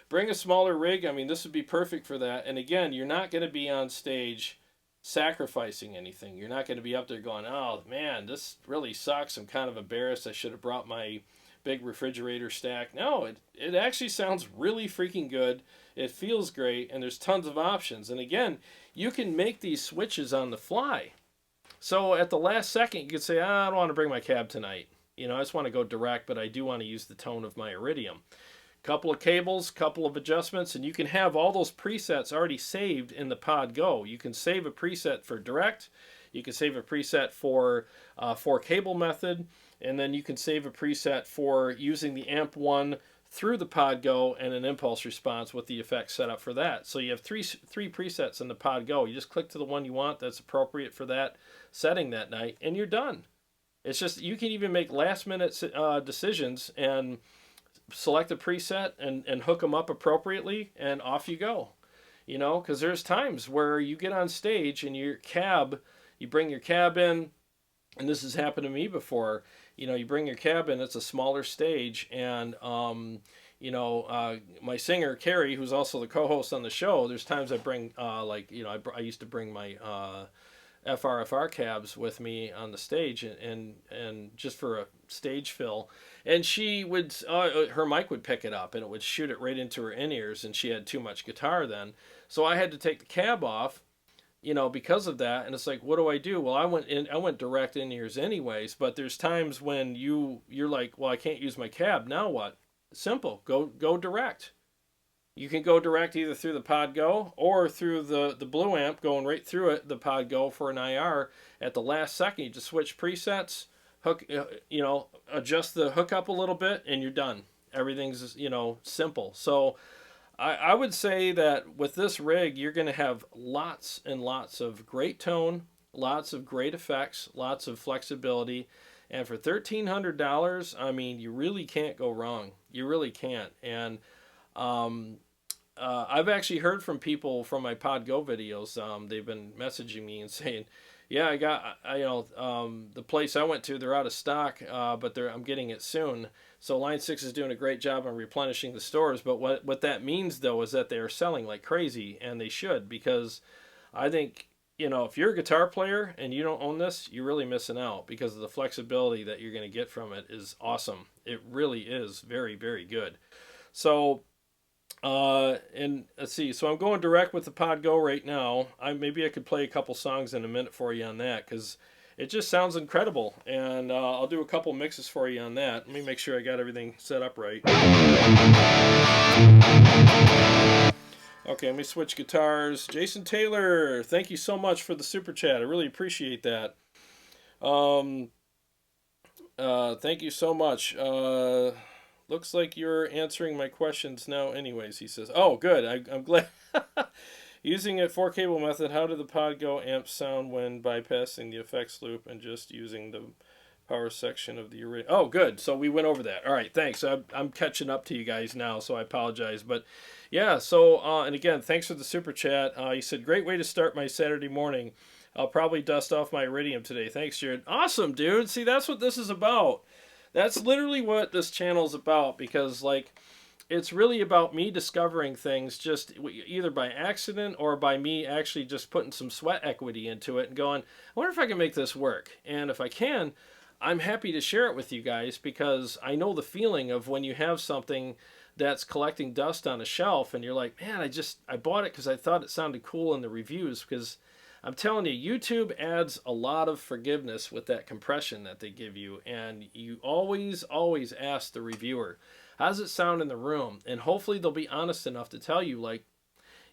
bring a smaller rig. I mean, this would be perfect for that. And again, you're not going to be on stage sacrificing anything. You're not going to be up there going, oh, man, this really sucks. I'm kind of embarrassed. I should have brought my big refrigerator stack. No, it actually sounds really freaking good. It feels great, and there's tons of options. And again, you can make these switches on the fly. So at the last second, you could say, I don't want to bring my cab tonight. I just want to go direct, but I do want to use the tone of my Iridium. Couple of cables, couple of adjustments, and you can have all those presets already saved in the Pod Go. You can save a preset for direct. You can save a preset for cable method, and then you can save a preset for using the Amp 1 through the Pod Go and an impulse response with the effects set up for that. So you have three presets in the Pod Go. You just click to the one you want that's appropriate for that setting that night, and you're done. It's just, you can even make last minute decisions and select a preset and hook them up appropriately, and off you go. Because there's times where you get on stage and you bring your cab in, and this has happened to me before. You bring your cab in, it's a smaller stage, and my singer Carrie, who's also the co-host on the show, there's times I bring I used to bring my FRFR cabs with me on the stage, and just for a stage fill. And she would, her mic would pick it up and it would shoot it right into her in-ears, and she had too much guitar then. So I had to take the cab off, because of that. And it's like, what do I do? Well, I went direct in-ears anyways, but there's times when you're like, well, I can't use my cab. Now what? Simple. Go direct. You can go direct either through the Pod Go or through the Blu Amp, going right through it, the Pod Go for an IR. At the last second, you just switch presets, hook, adjust the hookup a little bit, and you're done. Everything's, simple. So I would say that with this rig, you're going to have lots and lots of great tone, lots of great effects, lots of flexibility. And for $1,300, I mean, you really can't go wrong. You really can't. And I've actually heard from people from my Pod Go videos. They've been messaging me and saying, "Yeah, the place I went to, they're out of stock, but I'm getting it soon." So Line 6 is doing a great job on replenishing the stores. But what that means though is that they are selling like crazy, and they should, because I think, if you're a guitar player and you don't own this, you're really missing out, because of the flexibility that you're going to get from it is awesome. It really is very, very good. So. And let's see. So I'm going direct with the Pod Go right now. Maybe I could play a couple songs in a minute for you on that, because it just sounds incredible. And I'll do a couple mixes for you on that. Let me make sure I got everything set up right. Okay, let me switch guitars. Jason Taylor, thank you so much for the super chat. I really appreciate that. Thank you so much. Looks like you're answering my questions now anyways, he says. Oh, good. I'm glad. Using a 4-cable method, how did the Pod Go amp sound when bypassing the effects loop and just using the power section of the Iridium? Oh, good. So we went over that. All right, thanks. I'm catching up to you guys now, so I apologize. But yeah, so, and again, thanks for the super chat. He said, great way to start my Saturday morning. I'll probably dust off my Iridium today. Thanks, Jared. Awesome, dude. See, that's what this is about. That's literally what this channel is about, because it's really about me discovering things just either by accident or by me actually just putting some sweat equity into it and going, I wonder if I can make this work. And if I can, I'm happy to share it with you guys, because I know the feeling of when you have something that's collecting dust on a shelf and you're like, man, I bought it because I thought it sounded cool in the reviews. Because I'm telling you, YouTube adds a lot of forgiveness with that compression that they give you. And you always, always ask the reviewer, how does it sound in the room? And hopefully they'll be honest enough to tell you, like,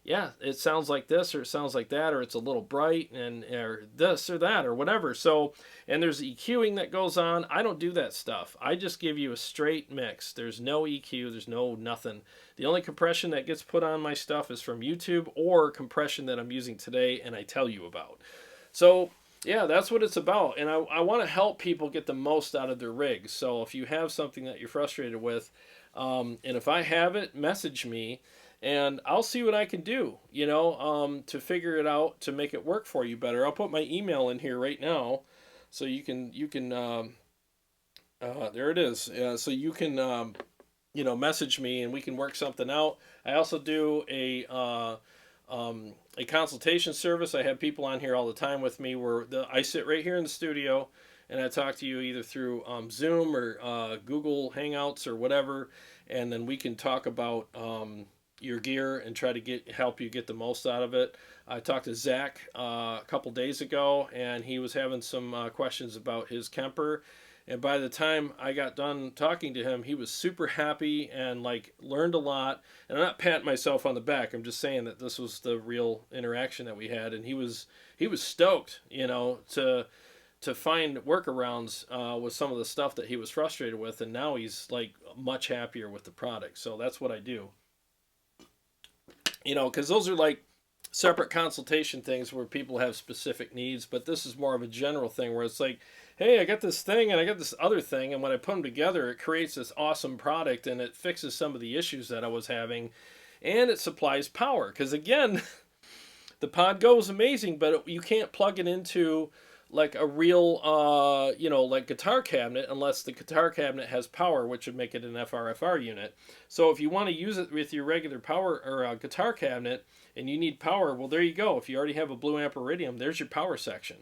yeah, it sounds like this, or it sounds like that, or it's a little bright, or this or that, or whatever. So, and there's EQing that goes on. I don't do that stuff. I just give you a straight mix. There's no EQ. There's no nothing. The only compression that gets put on my stuff is from YouTube, or compression that I'm using today and I tell you about. So, yeah, that's what it's about. And I want to help people get the most out of their rigs. So if you have something that you're frustrated with, and if I have it, message me. And I'll see what I can do, to figure it out, to make it work for you better. I'll put my email in here right now, so you can there it is. So you can, message me and we can work something out. I also do a consultation service. I have people on here all the time with me where I sit right here in the studio and I talk to you either through Zoom or Google Hangouts or whatever, and then we can talk about your gear and try to help you get the most out of it. I talked to Zach a couple days ago, and he was having some questions about his Kemper. And by the time I got done talking to him, he was super happy and learned a lot. And I'm not patting myself on the back. I'm just saying that this was the real interaction that we had, and he was stoked, to find workarounds with some of the stuff that he was frustrated with, and now he's much happier with the product. So that's what I do. Because those are separate consultation things where people have specific needs, but this is more of a general thing where it's like, hey, I got this thing and I got this other thing, and when I put them together, it creates this awesome product, and it fixes some of the issues that I was having, and it supplies power. Because again, the Pod Go is amazing, but you can't plug it into like a real, like guitar cabinet, unless the guitar cabinet has power, which would make it an FRFR unit. So if you want to use it with your regular power or guitar cabinet and you need power, well, there you go. If you already have a Blu Amp Iridium, there's your power section.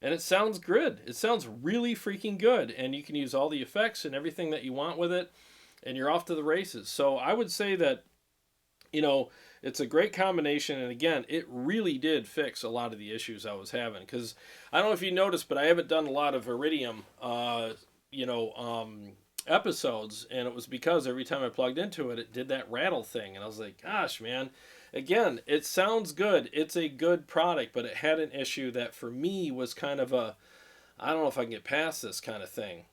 And it sounds good. It sounds really freaking good. And you can use all the effects and everything that you want with it, and you're off to the races. So I would say that, it's a great combination. And again, it really did fix a lot of the issues I was having. Because I don't know if you noticed, but I haven't done a lot of Iridium, episodes. And it was because every time I plugged into it, it did that rattle thing. And I was like, gosh, man. Again, it sounds good. It's a good product, but it had an issue that for me was kind of I don't know if I can get past this kind of thing,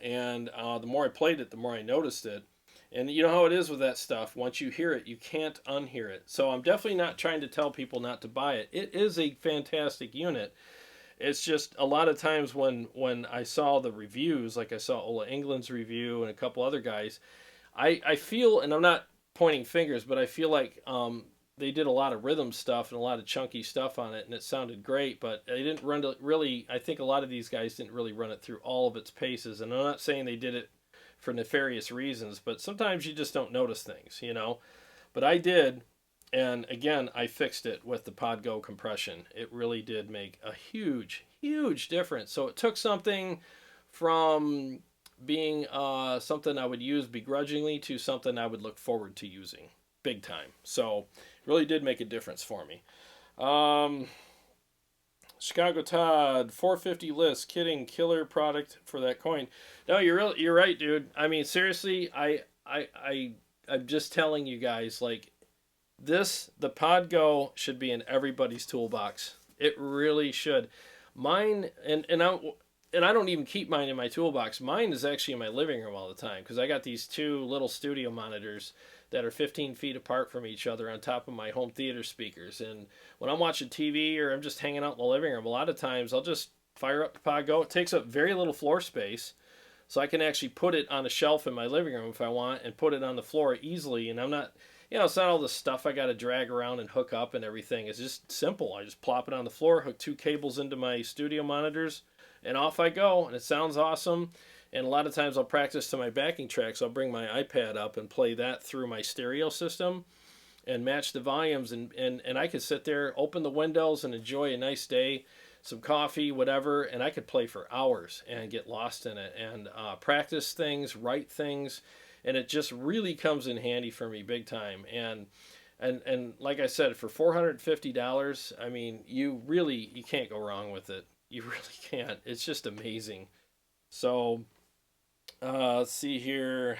And the more I played it, the more I noticed it. And you know how it is with that stuff. Once you hear it, you can't unhear it. So I'm definitely not trying to tell people not to buy it. It is a fantastic unit. It's just a lot of times when I saw the reviews, like I saw Ola England's review and a couple other guys, I feel, and I'm not pointing fingers, but I feel like they did a lot of rhythm stuff and a lot of chunky stuff on it, and it sounded great, but they didn't run it really. I think a lot of these guys didn't really run it through all of its paces, and I'm not saying they did it for nefarious reasons, but sometimes you just don't notice things, But I did, and again, I fixed it with the PodGo compression. It really did make a huge, huge difference. So it took something from being something I would use begrudgingly to something I would look forward to using big time. So it really did make a difference for me. Chicago Todd, 450 list, kidding, killer product for that coin. No, you're right, dude. I mean, seriously, I'm just telling you guys, like, the PodGo should be in everybody's toolbox. It really should. Mine, and I don't even keep mine in my toolbox. Mine is actually in my living room all the time because I got these two little studio monitors that are 15 feet apart from each other on top of my home theater speakers. And when I'm watching TV or I'm just hanging out in the living room, a lot of times I'll just fire up the PodGo. It takes up very little floor space, so I can actually put it on a shelf in my living room if I want and put it on the floor easily. And I'm not, it's not all the stuff I got to drag around and hook up and everything. It's just simple. I just plop it on the floor, hook two cables into my studio monitors, and off I go. And it sounds awesome. And a lot of times I'll practice to my backing tracks. I'll bring my iPad up and play that through my stereo system and match the volumes. And I could sit there, open the windows, and enjoy a nice day, some coffee, whatever. And I could play for hours and get lost in it and practice things, write things. And it just really comes in handy for me big time. And like I said, for $450, I mean, you can't go wrong with it. You really can't. It's just amazing. So, let's see here.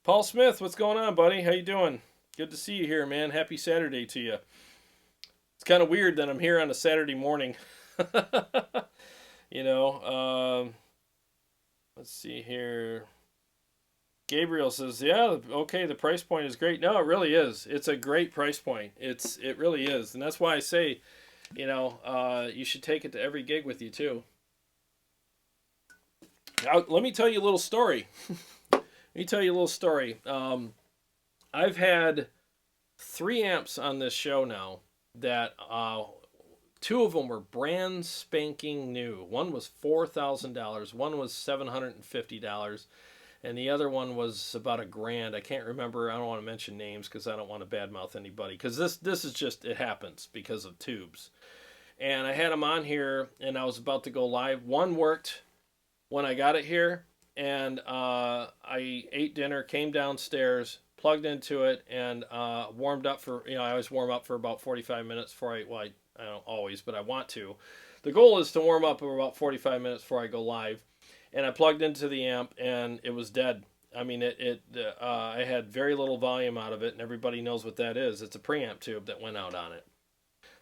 Paul Smith, what's going on, buddy? How you doing? Good to see you here, man. Happy Saturday to you. It's kind of weird that I'm here on a Saturday morning. Let's see here. Gabriel says, yeah, okay, the price point is great. No, it really is. It's a great price point. It really is. And that's why I say, you should take it to every gig with you, too. Now, let me tell you a little story. I've had 3 amps on this show now that 2 of them were brand spanking new. One was $4,000, one was $750, and the other one was about $1,000. I can't remember. I don't want to mention names because I don't want to badmouth anybody. Because this is just, it happens because of tubes. And I had them on here, and I was about to go live. One worked when I got it here, and I ate dinner, came downstairs, plugged into it, and warmed up for, I always warm up for about 45 minutes before I don't always, but I want to. The goal is to warm up for about 45 minutes before I go live. And I plugged into the amp, and it was dead. I mean, I had very little volume out of it, and everybody knows what that is. It's a preamp tube that went out on it.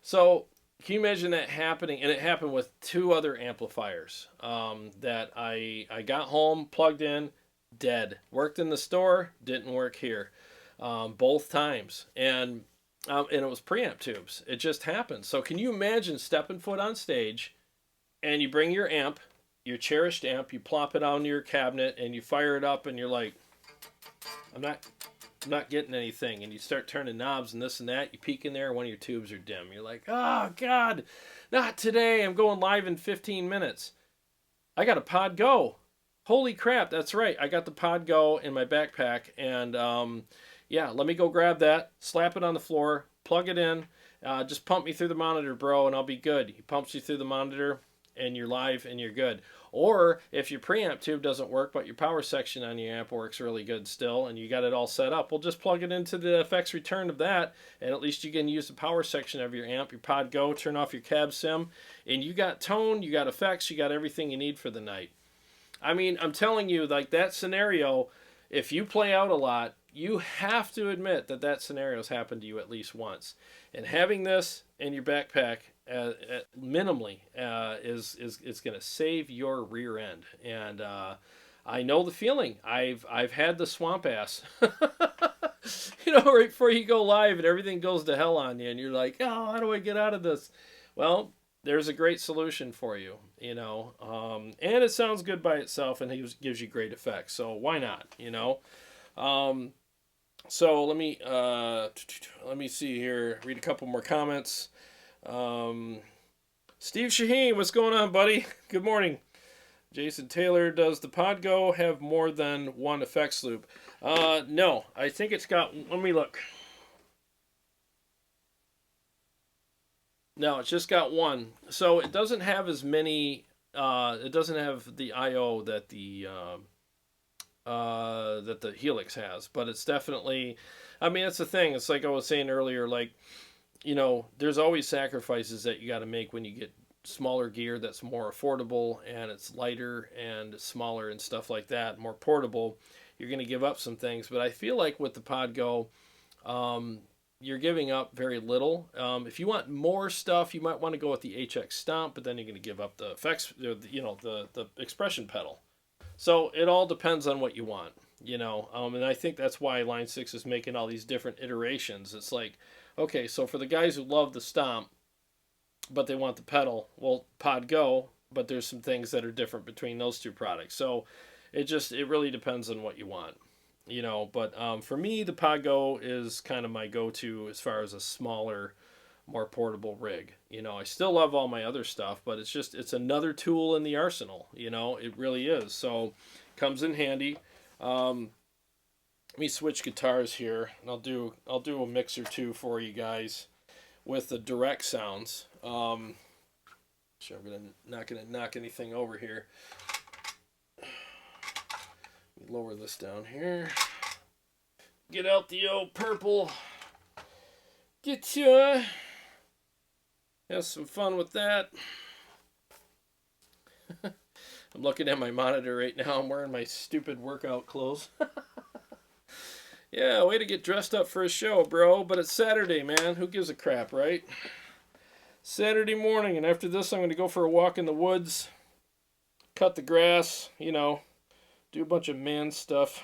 So can you imagine that happening? And it happened with 2 other amplifiers that I got home, plugged in, dead. Worked in the store, didn't work here. Both times. And it was preamp tubes. It just happened. So can you imagine stepping foot on stage, and you bring your amp, your cherished amp, you plop it on your cabinet, and you fire it up, and you're like, I'm not I'm not getting anything. And you start turning knobs and this and that. You peek in there, one of your tubes are dim. You're like, oh, God, not today. I'm going live in 15 minutes. I got a Pod Go. Holy crap, that's right. I got the Pod Go in my backpack. And, yeah, let me go grab that, slap it on the floor, plug it in. Just pump me through the monitor, bro, and I'll be good. He pumps you through the monitor, and you're live, and you're good. Or if your preamp tube doesn't work, but your power section on your amp works really good still, and you got it all set up, well, just plug it into the effects return of that, and at least you can use the power section of your amp, your Pod Go, turn off your cab sim, and you got tone, you got effects, you got everything you need for the night. I mean, I'm telling you, like that scenario, if you play out a lot, you have to admit that that scenario's happened to you at least once. And having this in your backpack minimally is going to save your rear end. And I know the feeling. I've had the swamp ass. You know, right before you go live and everything goes to hell on you, and you're like, oh, how do I get out of this? Well, there's a great solution for you, you know. And it sounds good by itself, and it gives you great effects. So why not, you know? So let me see here. Read a couple more comments. Steve Shaheen, what's going on, buddy? Good morning. Jason Taylor, does the Pod Go have more than one effects loop? No, I think it's got. Let me look. No, it's just got one. So it doesn't have as many. It doesn't have the I/O that the Helix has, but it's definitely, I mean, it's the thing. It's like I was saying earlier, like, you know, there's always sacrifices that you got to make when you get smaller gear that's more affordable and it's lighter and smaller and stuff like that, more portable. You're going to give up some things, but I feel like with the Pod Go, you're giving up very little. If you want more stuff, you might want to go with the HX Stomp, but then you're going to give up the effects, you know, the expression pedal. So it all depends on what you want, you know, and I think that's why Line 6 is making all these different iterations. It's like, okay, so for the guys who love the Stomp, but they want the pedal, well, Pod Go, but there's some things that are different between those two products. So it really depends on what you want, you know, but for me, the Pod Go is kind of my go-to as far as a smaller, more portable rig. You know, I still love all my other stuff, but it's another tool in the arsenal, you know, it really is. So comes in handy. Let me switch guitars here, and I'll do a mix or two for you guys with the direct sounds. Sure, I'm not gonna knock anything over here. Let me lower this down here. Get out the old purple guitar. Have some fun with that. I'm looking at my monitor right now. I'm wearing my stupid workout clothes. Yeah, way to get dressed up for a show, bro. But it's Saturday, man. Who gives a crap, right? Saturday morning, and after this I'm going to go for a walk in the woods, cut the grass, you know, do a bunch of man stuff.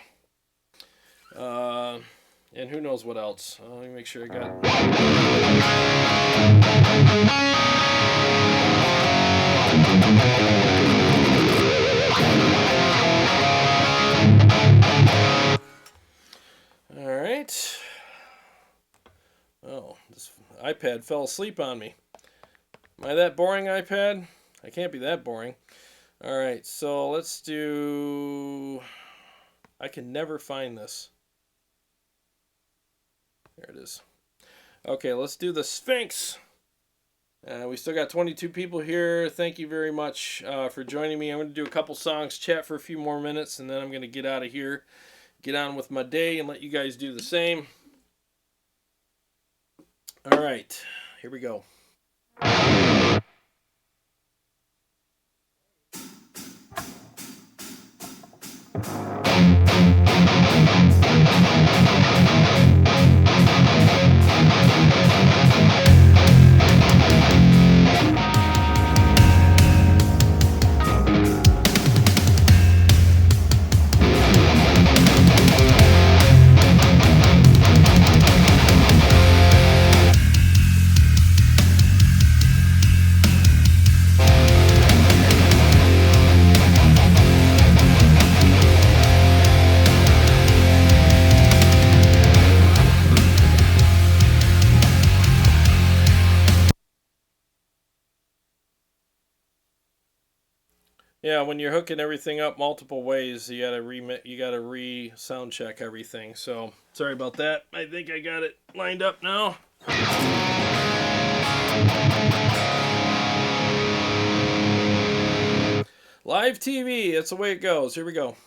And who knows what else. Let me make sure I got... Alright. Oh, this iPad fell asleep on me. Am I that boring, iPad? I can't be that boring. Alright, so let's do... I can never find this. There it is. Okay, let's do the Sphinx. We still got 22 people here. Thank you very much for joining me. I'm going to do a couple songs, chat for a few more minutes, and then I'm going to get out of here, get on with my day, and let you guys do the same. All right, here we go. Yeah, when you're hooking everything up multiple ways, you gotta sound check everything. So sorry about that. I think I got it lined up now. Live TV, that's the way it goes. Here we go.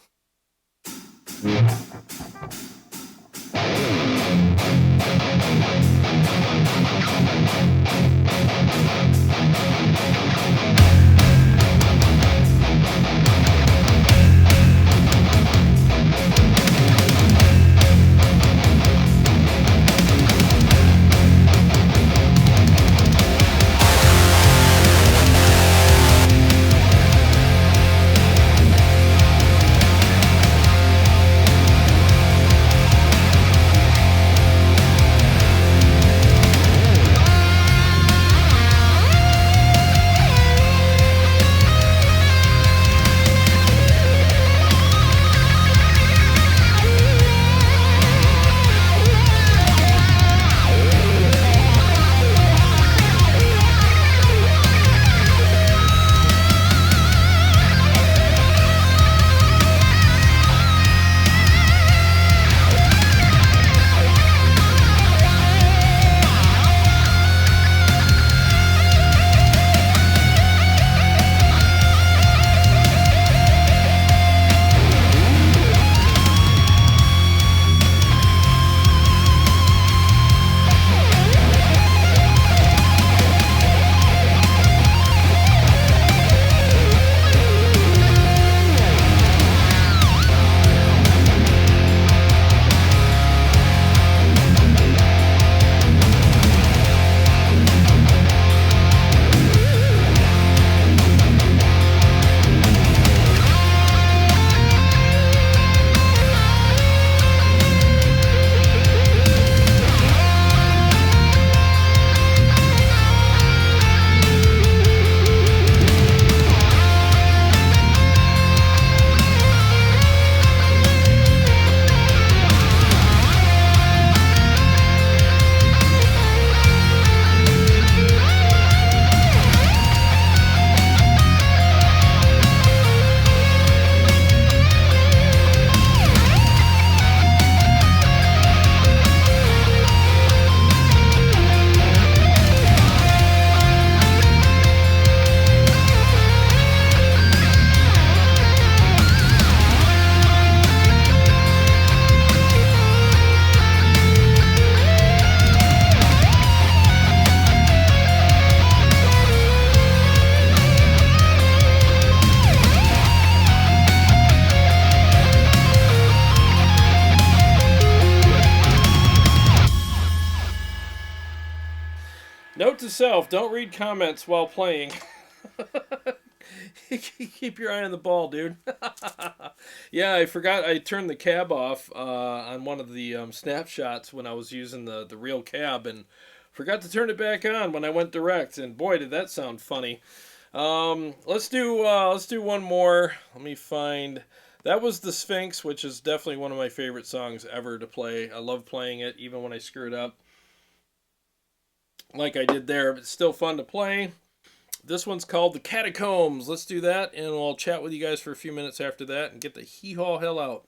Note to self, don't read comments while playing. Keep your eye on the ball, dude. Yeah, I forgot I turned the cab off on one of the snapshots when I was using the real cab, and forgot to turn it back on when I went direct, and boy, did that sound funny. Let's do one more. Let me find. That was The Sphinx, which is definitely one of my favorite songs ever to play. I love playing it, even when I screw it up. Like I did there, but it's still fun to play. This one's called The Catacombs. Let's do that, and I'll chat with you guys for a few minutes after that and get the hee-haw hell out.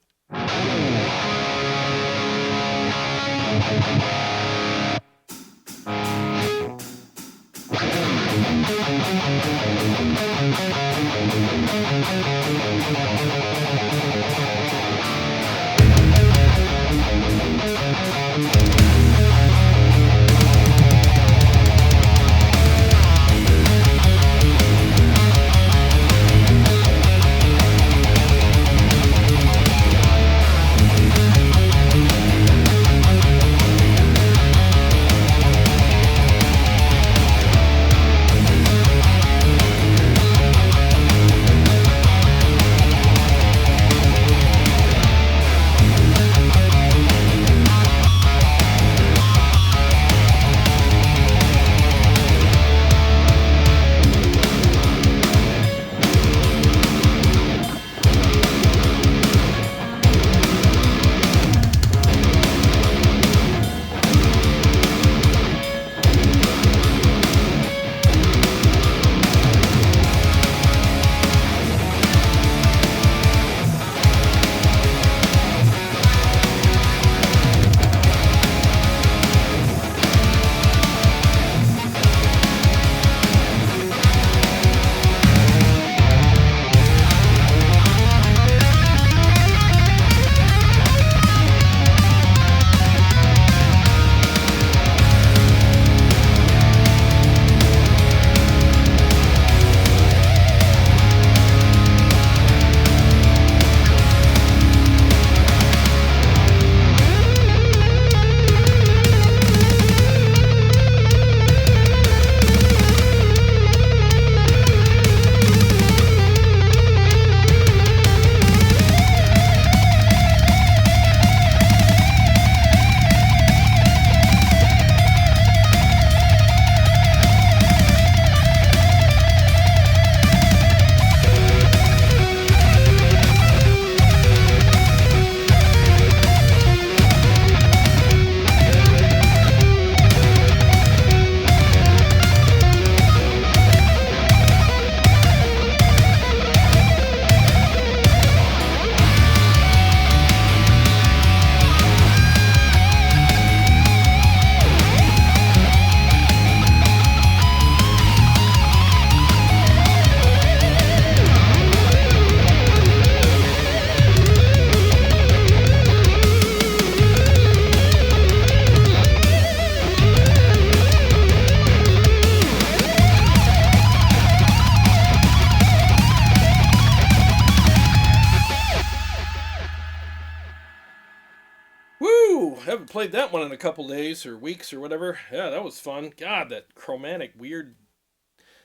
played that one in a couple days or weeks or whatever. Yeah, that was fun. God, that chromatic, weird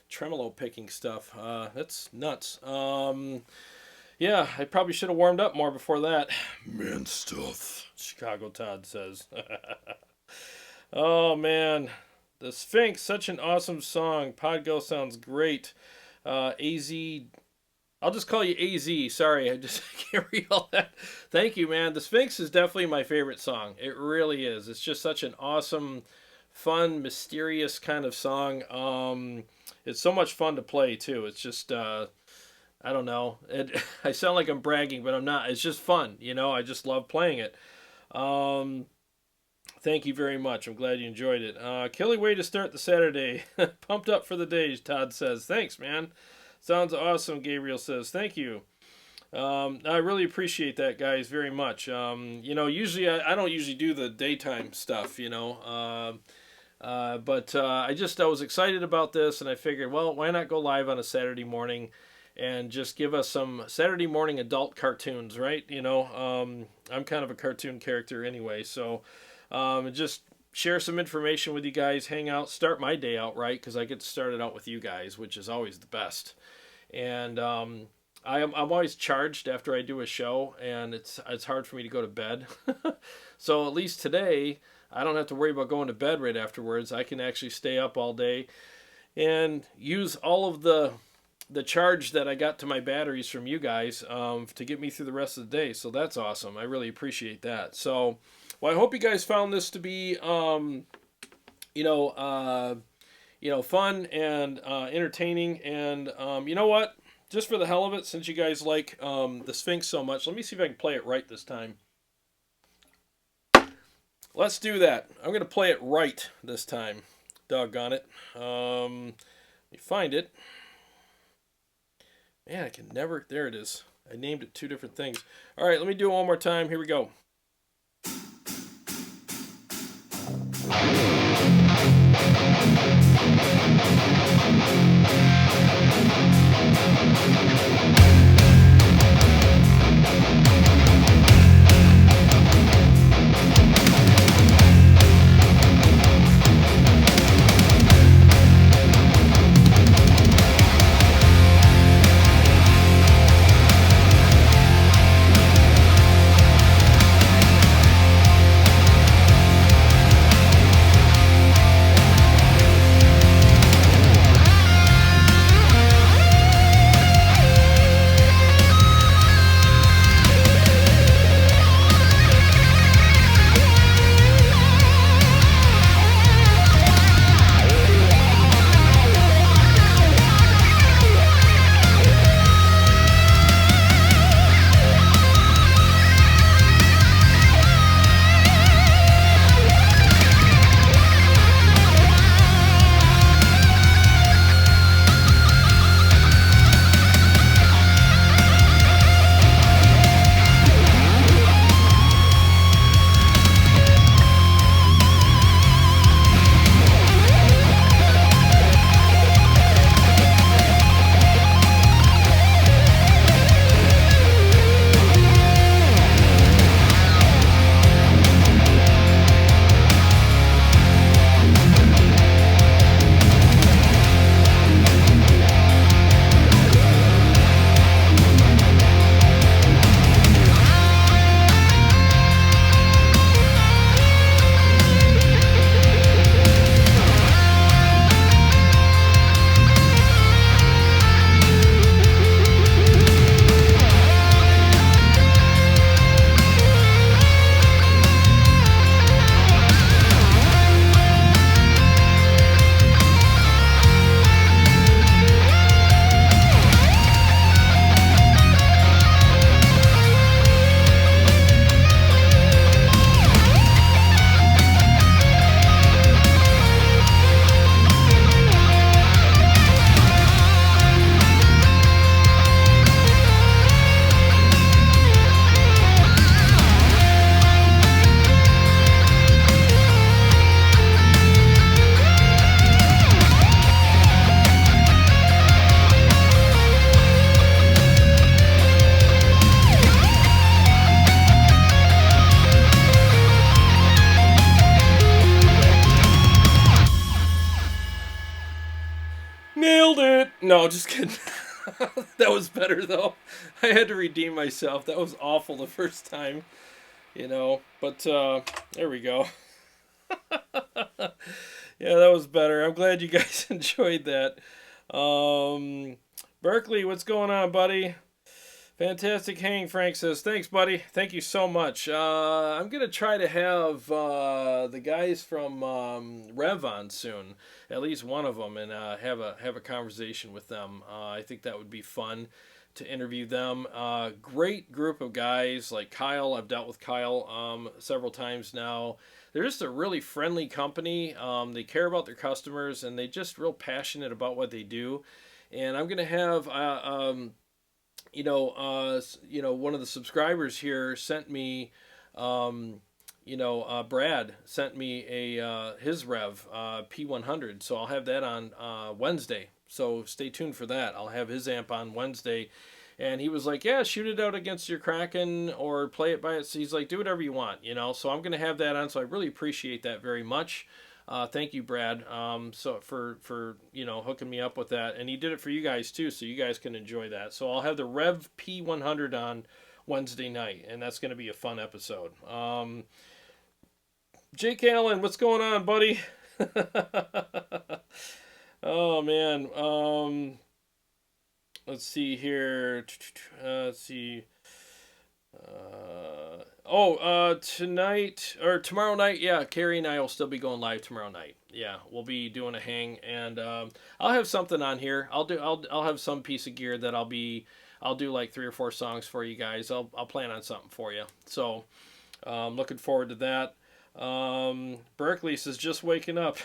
tremolo picking stuff. That's nuts. Yeah, I probably should have warmed up more before that. Man stuff, Chicago Todd says. Oh, man. The Sphinx, such an awesome song. Podgo sounds great. AZ, I'll just call you AZ. Sorry, I just can't read all that. Thank you, man. The Sphinx is definitely my favorite song. It really is. It's just such an awesome, fun, mysterious kind of song. It's so much fun to play, too. It's just... I don't know. I sound like I'm bragging, but I'm not. It's just fun, you know. I just love playing it. Thank you very much. I'm glad you enjoyed it. Killy way to start the Saturday. Pumped up for the days, Todd says. Thanks, man. Sounds awesome, Gabriel says. Thank you. I really appreciate that, guys, very much. You know, usually I don't usually do the daytime stuff, you know. But I was excited about this, and I figured, well, why not go live on a Saturday morning and just give us some Saturday morning adult cartoons, right? You know, I'm kind of a cartoon character anyway, so just share some information with you guys, hang out, start my day out right, because I get to start it out with you guys, which is always the best. And I'm always charged after I do a show, and it's hard for me to go to bed. So at least today, I don't have to worry about going to bed right afterwards. I can actually stay up all day and use all of the charge that I got to my batteries from you guys to get me through the rest of the day. So that's awesome. I really appreciate that. So, well, I hope you guys found this to be, fun and entertaining. And you know what? Just for the hell of it, since you guys like the Sphinx so much, let me see if I can play it right this time. Let's do that. I'm going to play it right this time. Doggone it. Let me find it. Man, I can never... There it is. I named it two different things. All right, let me do it one more time. Here we go. No, just kidding. That was better though. I had to redeem myself. That was awful the first time, you know. But there we go. Yeah, that was better. I'm glad you guys enjoyed that. Berkeley, what's going on, buddy? Fantastic hang, Frank says. Thanks, buddy. Thank you so much. I'm going to try to have the guys from Rev on soon, at least one of them, and have a conversation with them. I think that would be fun to interview them. Great group of guys like Kyle. I've dealt with Kyle several times now. They're just a really friendly company. They care about their customers, and they just real passionate about what they do. And I'm going to have one of the subscribers here sent me, Brad sent me his Rev P100, so I'll have that on Wednesday. So stay tuned for that. I'll have his amp on Wednesday, and he was like, "Yeah, shoot it out against your Kraken or play it by it." So he's like, "Do whatever you want, you know." So I'm gonna have that on. So I really appreciate that very much. Thank you, Brad. So for hooking me up with that, and he did it for you guys too, so you guys can enjoy that. So I'll have the Rev P100 on Wednesday night, and that's going to be a fun episode. Jake Allen, what's going on, buddy? Oh man. Let's see here. Let's see. Tonight or tomorrow night, yeah, Carrie and I will still be going live tomorrow night. Yeah, we'll be doing a hang, and I'll have something on here. I'll have some piece of gear that I'll do like 3 or 4 songs for you guys. I'll plan on something for you. So, looking forward to that. Berkeley says just waking up.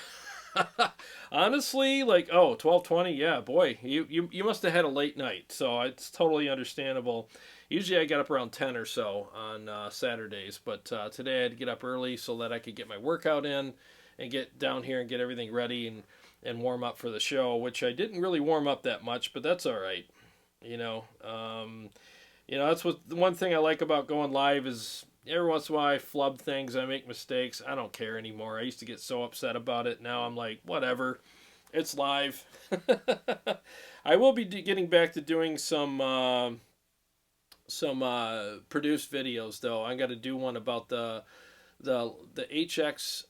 Honestly, like 12:20, yeah, boy, you must have had a late night, so it's totally understandable. Usually I get up around 10 or so on Saturdays, but today I had to get up early so that I could get my workout in and get down here and get everything ready and warm up for the show, which I didn't really warm up that much, but that's all right. That's what the one thing I like about going live is every once in a while I flub things, I make mistakes. I don't care anymore. I used to get so upset about it. Now I'm like, whatever. It's live. I will be getting back to doing some produced videos though. I got to do one about the HX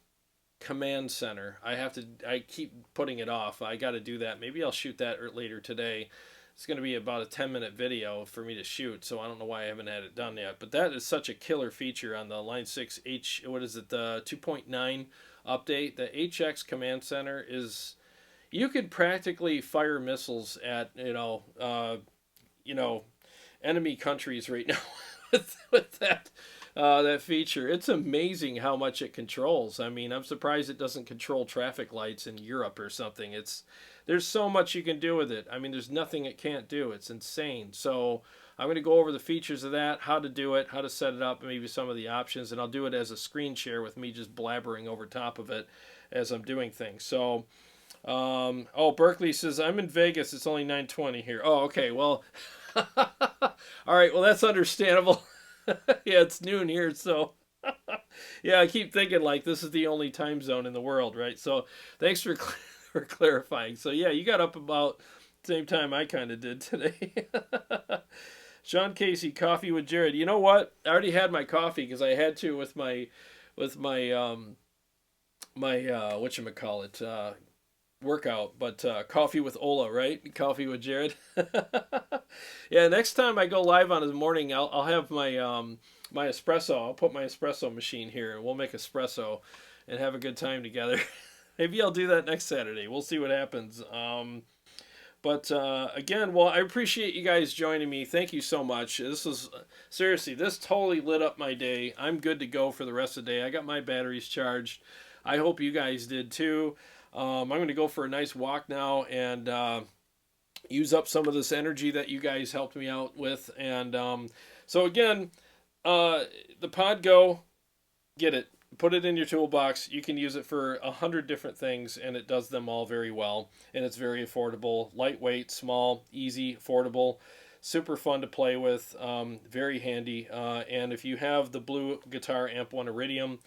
command center. I keep putting it off. I got to do that. Maybe I'll shoot that later today. It's going to be about a 10-minute video for me to shoot, so I don't know why I haven't had it done yet. But that is such a killer feature on the Line 6 the 2.9 update. The HX command center is, you could practically fire missiles at enemy countries right now with that feature. It's amazing how much it controls. I mean, I'm surprised it doesn't control traffic lights in Europe or something. There's so much you can do with it. I mean, there's nothing it can't do. It's insane. So I'm going to go over the features of that, how to do it, how to set it up, maybe some of the options, and I'll do it as a screen share with me just blabbering over top of it as I'm doing things. So, Berkeley says, I'm in Vegas. It's only 9:20 here. Oh, okay. Well, all right. Well, that's understandable. Yeah, it's noon here, so yeah, I keep thinking like this is the only time zone in the world, right? So thanks for clarifying. So yeah, you got up about the same time I kind of did today. Sean Casey, coffee with Jared. You know what? I already had my coffee because I had to with my whatchamacallit, workout, but coffee with Ola, right? Coffee with Jared. Yeah, next time I go live on the morning, I'll have my my espresso. I'll put my espresso machine here, and we'll make espresso and have a good time together. Maybe I'll do that next Saturday. We'll see what happens. But again, well, I appreciate you guys joining me. Thank you so much. This was seriously, this totally lit up my day. I'm good to go for the rest of the day. I got my batteries charged. I hope you guys did too. I'm going to go for a nice walk now and use up some of this energy that you guys helped me out with. And so again, the Podgo, get it. Put it in your toolbox. You can use it for 100 different things, and it does them all very well. And it's very affordable, lightweight, small, easy, affordable, super fun to play with, very handy. And if you have the Blu Guitar Amp 1 Iridium,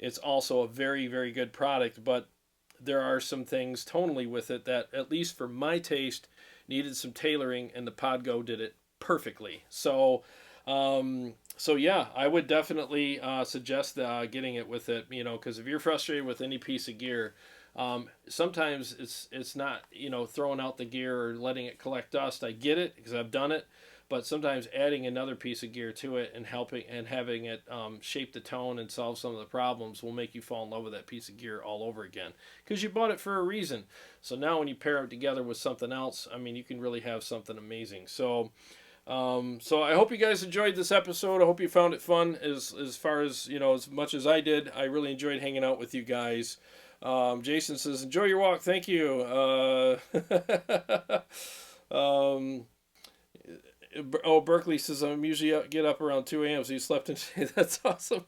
it's also a very, very good product. But there are some things tonally with it that, at least for my taste, needed some tailoring, and the Podgo did it perfectly. So yeah, I would definitely suggest getting it with it, because if you're frustrated with any piece of gear, sometimes it's not, throwing out the gear or letting it collect dust. I get it because I've done it, but sometimes adding another piece of gear to it and helping and having it shape the tone and solve some of the problems will make you fall in love with that piece of gear all over again, because you bought it for a reason. So now when you pair it together with something else, I mean, you can really have something amazing. So I hope you guys enjoyed this episode. I hope you found it fun as far as, as much as I did. I really enjoyed hanging out with you guys. Jason says, enjoy your walk. Thank you. Berkeley says, I'm usually get up around 2 a.m. So you slept in today. That's awesome.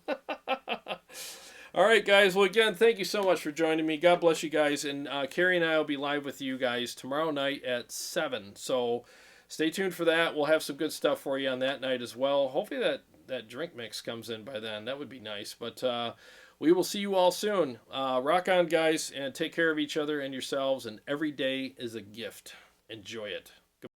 All right, guys. Well, again, thank you so much for joining me. God bless you guys. And Carrie and I will be live with you guys tomorrow night at 7. So stay tuned for that. We'll have some good stuff for you on that night as well. Hopefully that drink mix comes in by then. That would be nice. But we will see you all soon. Rock on, guys, and take care of each other and yourselves. And every day is a gift. Enjoy it.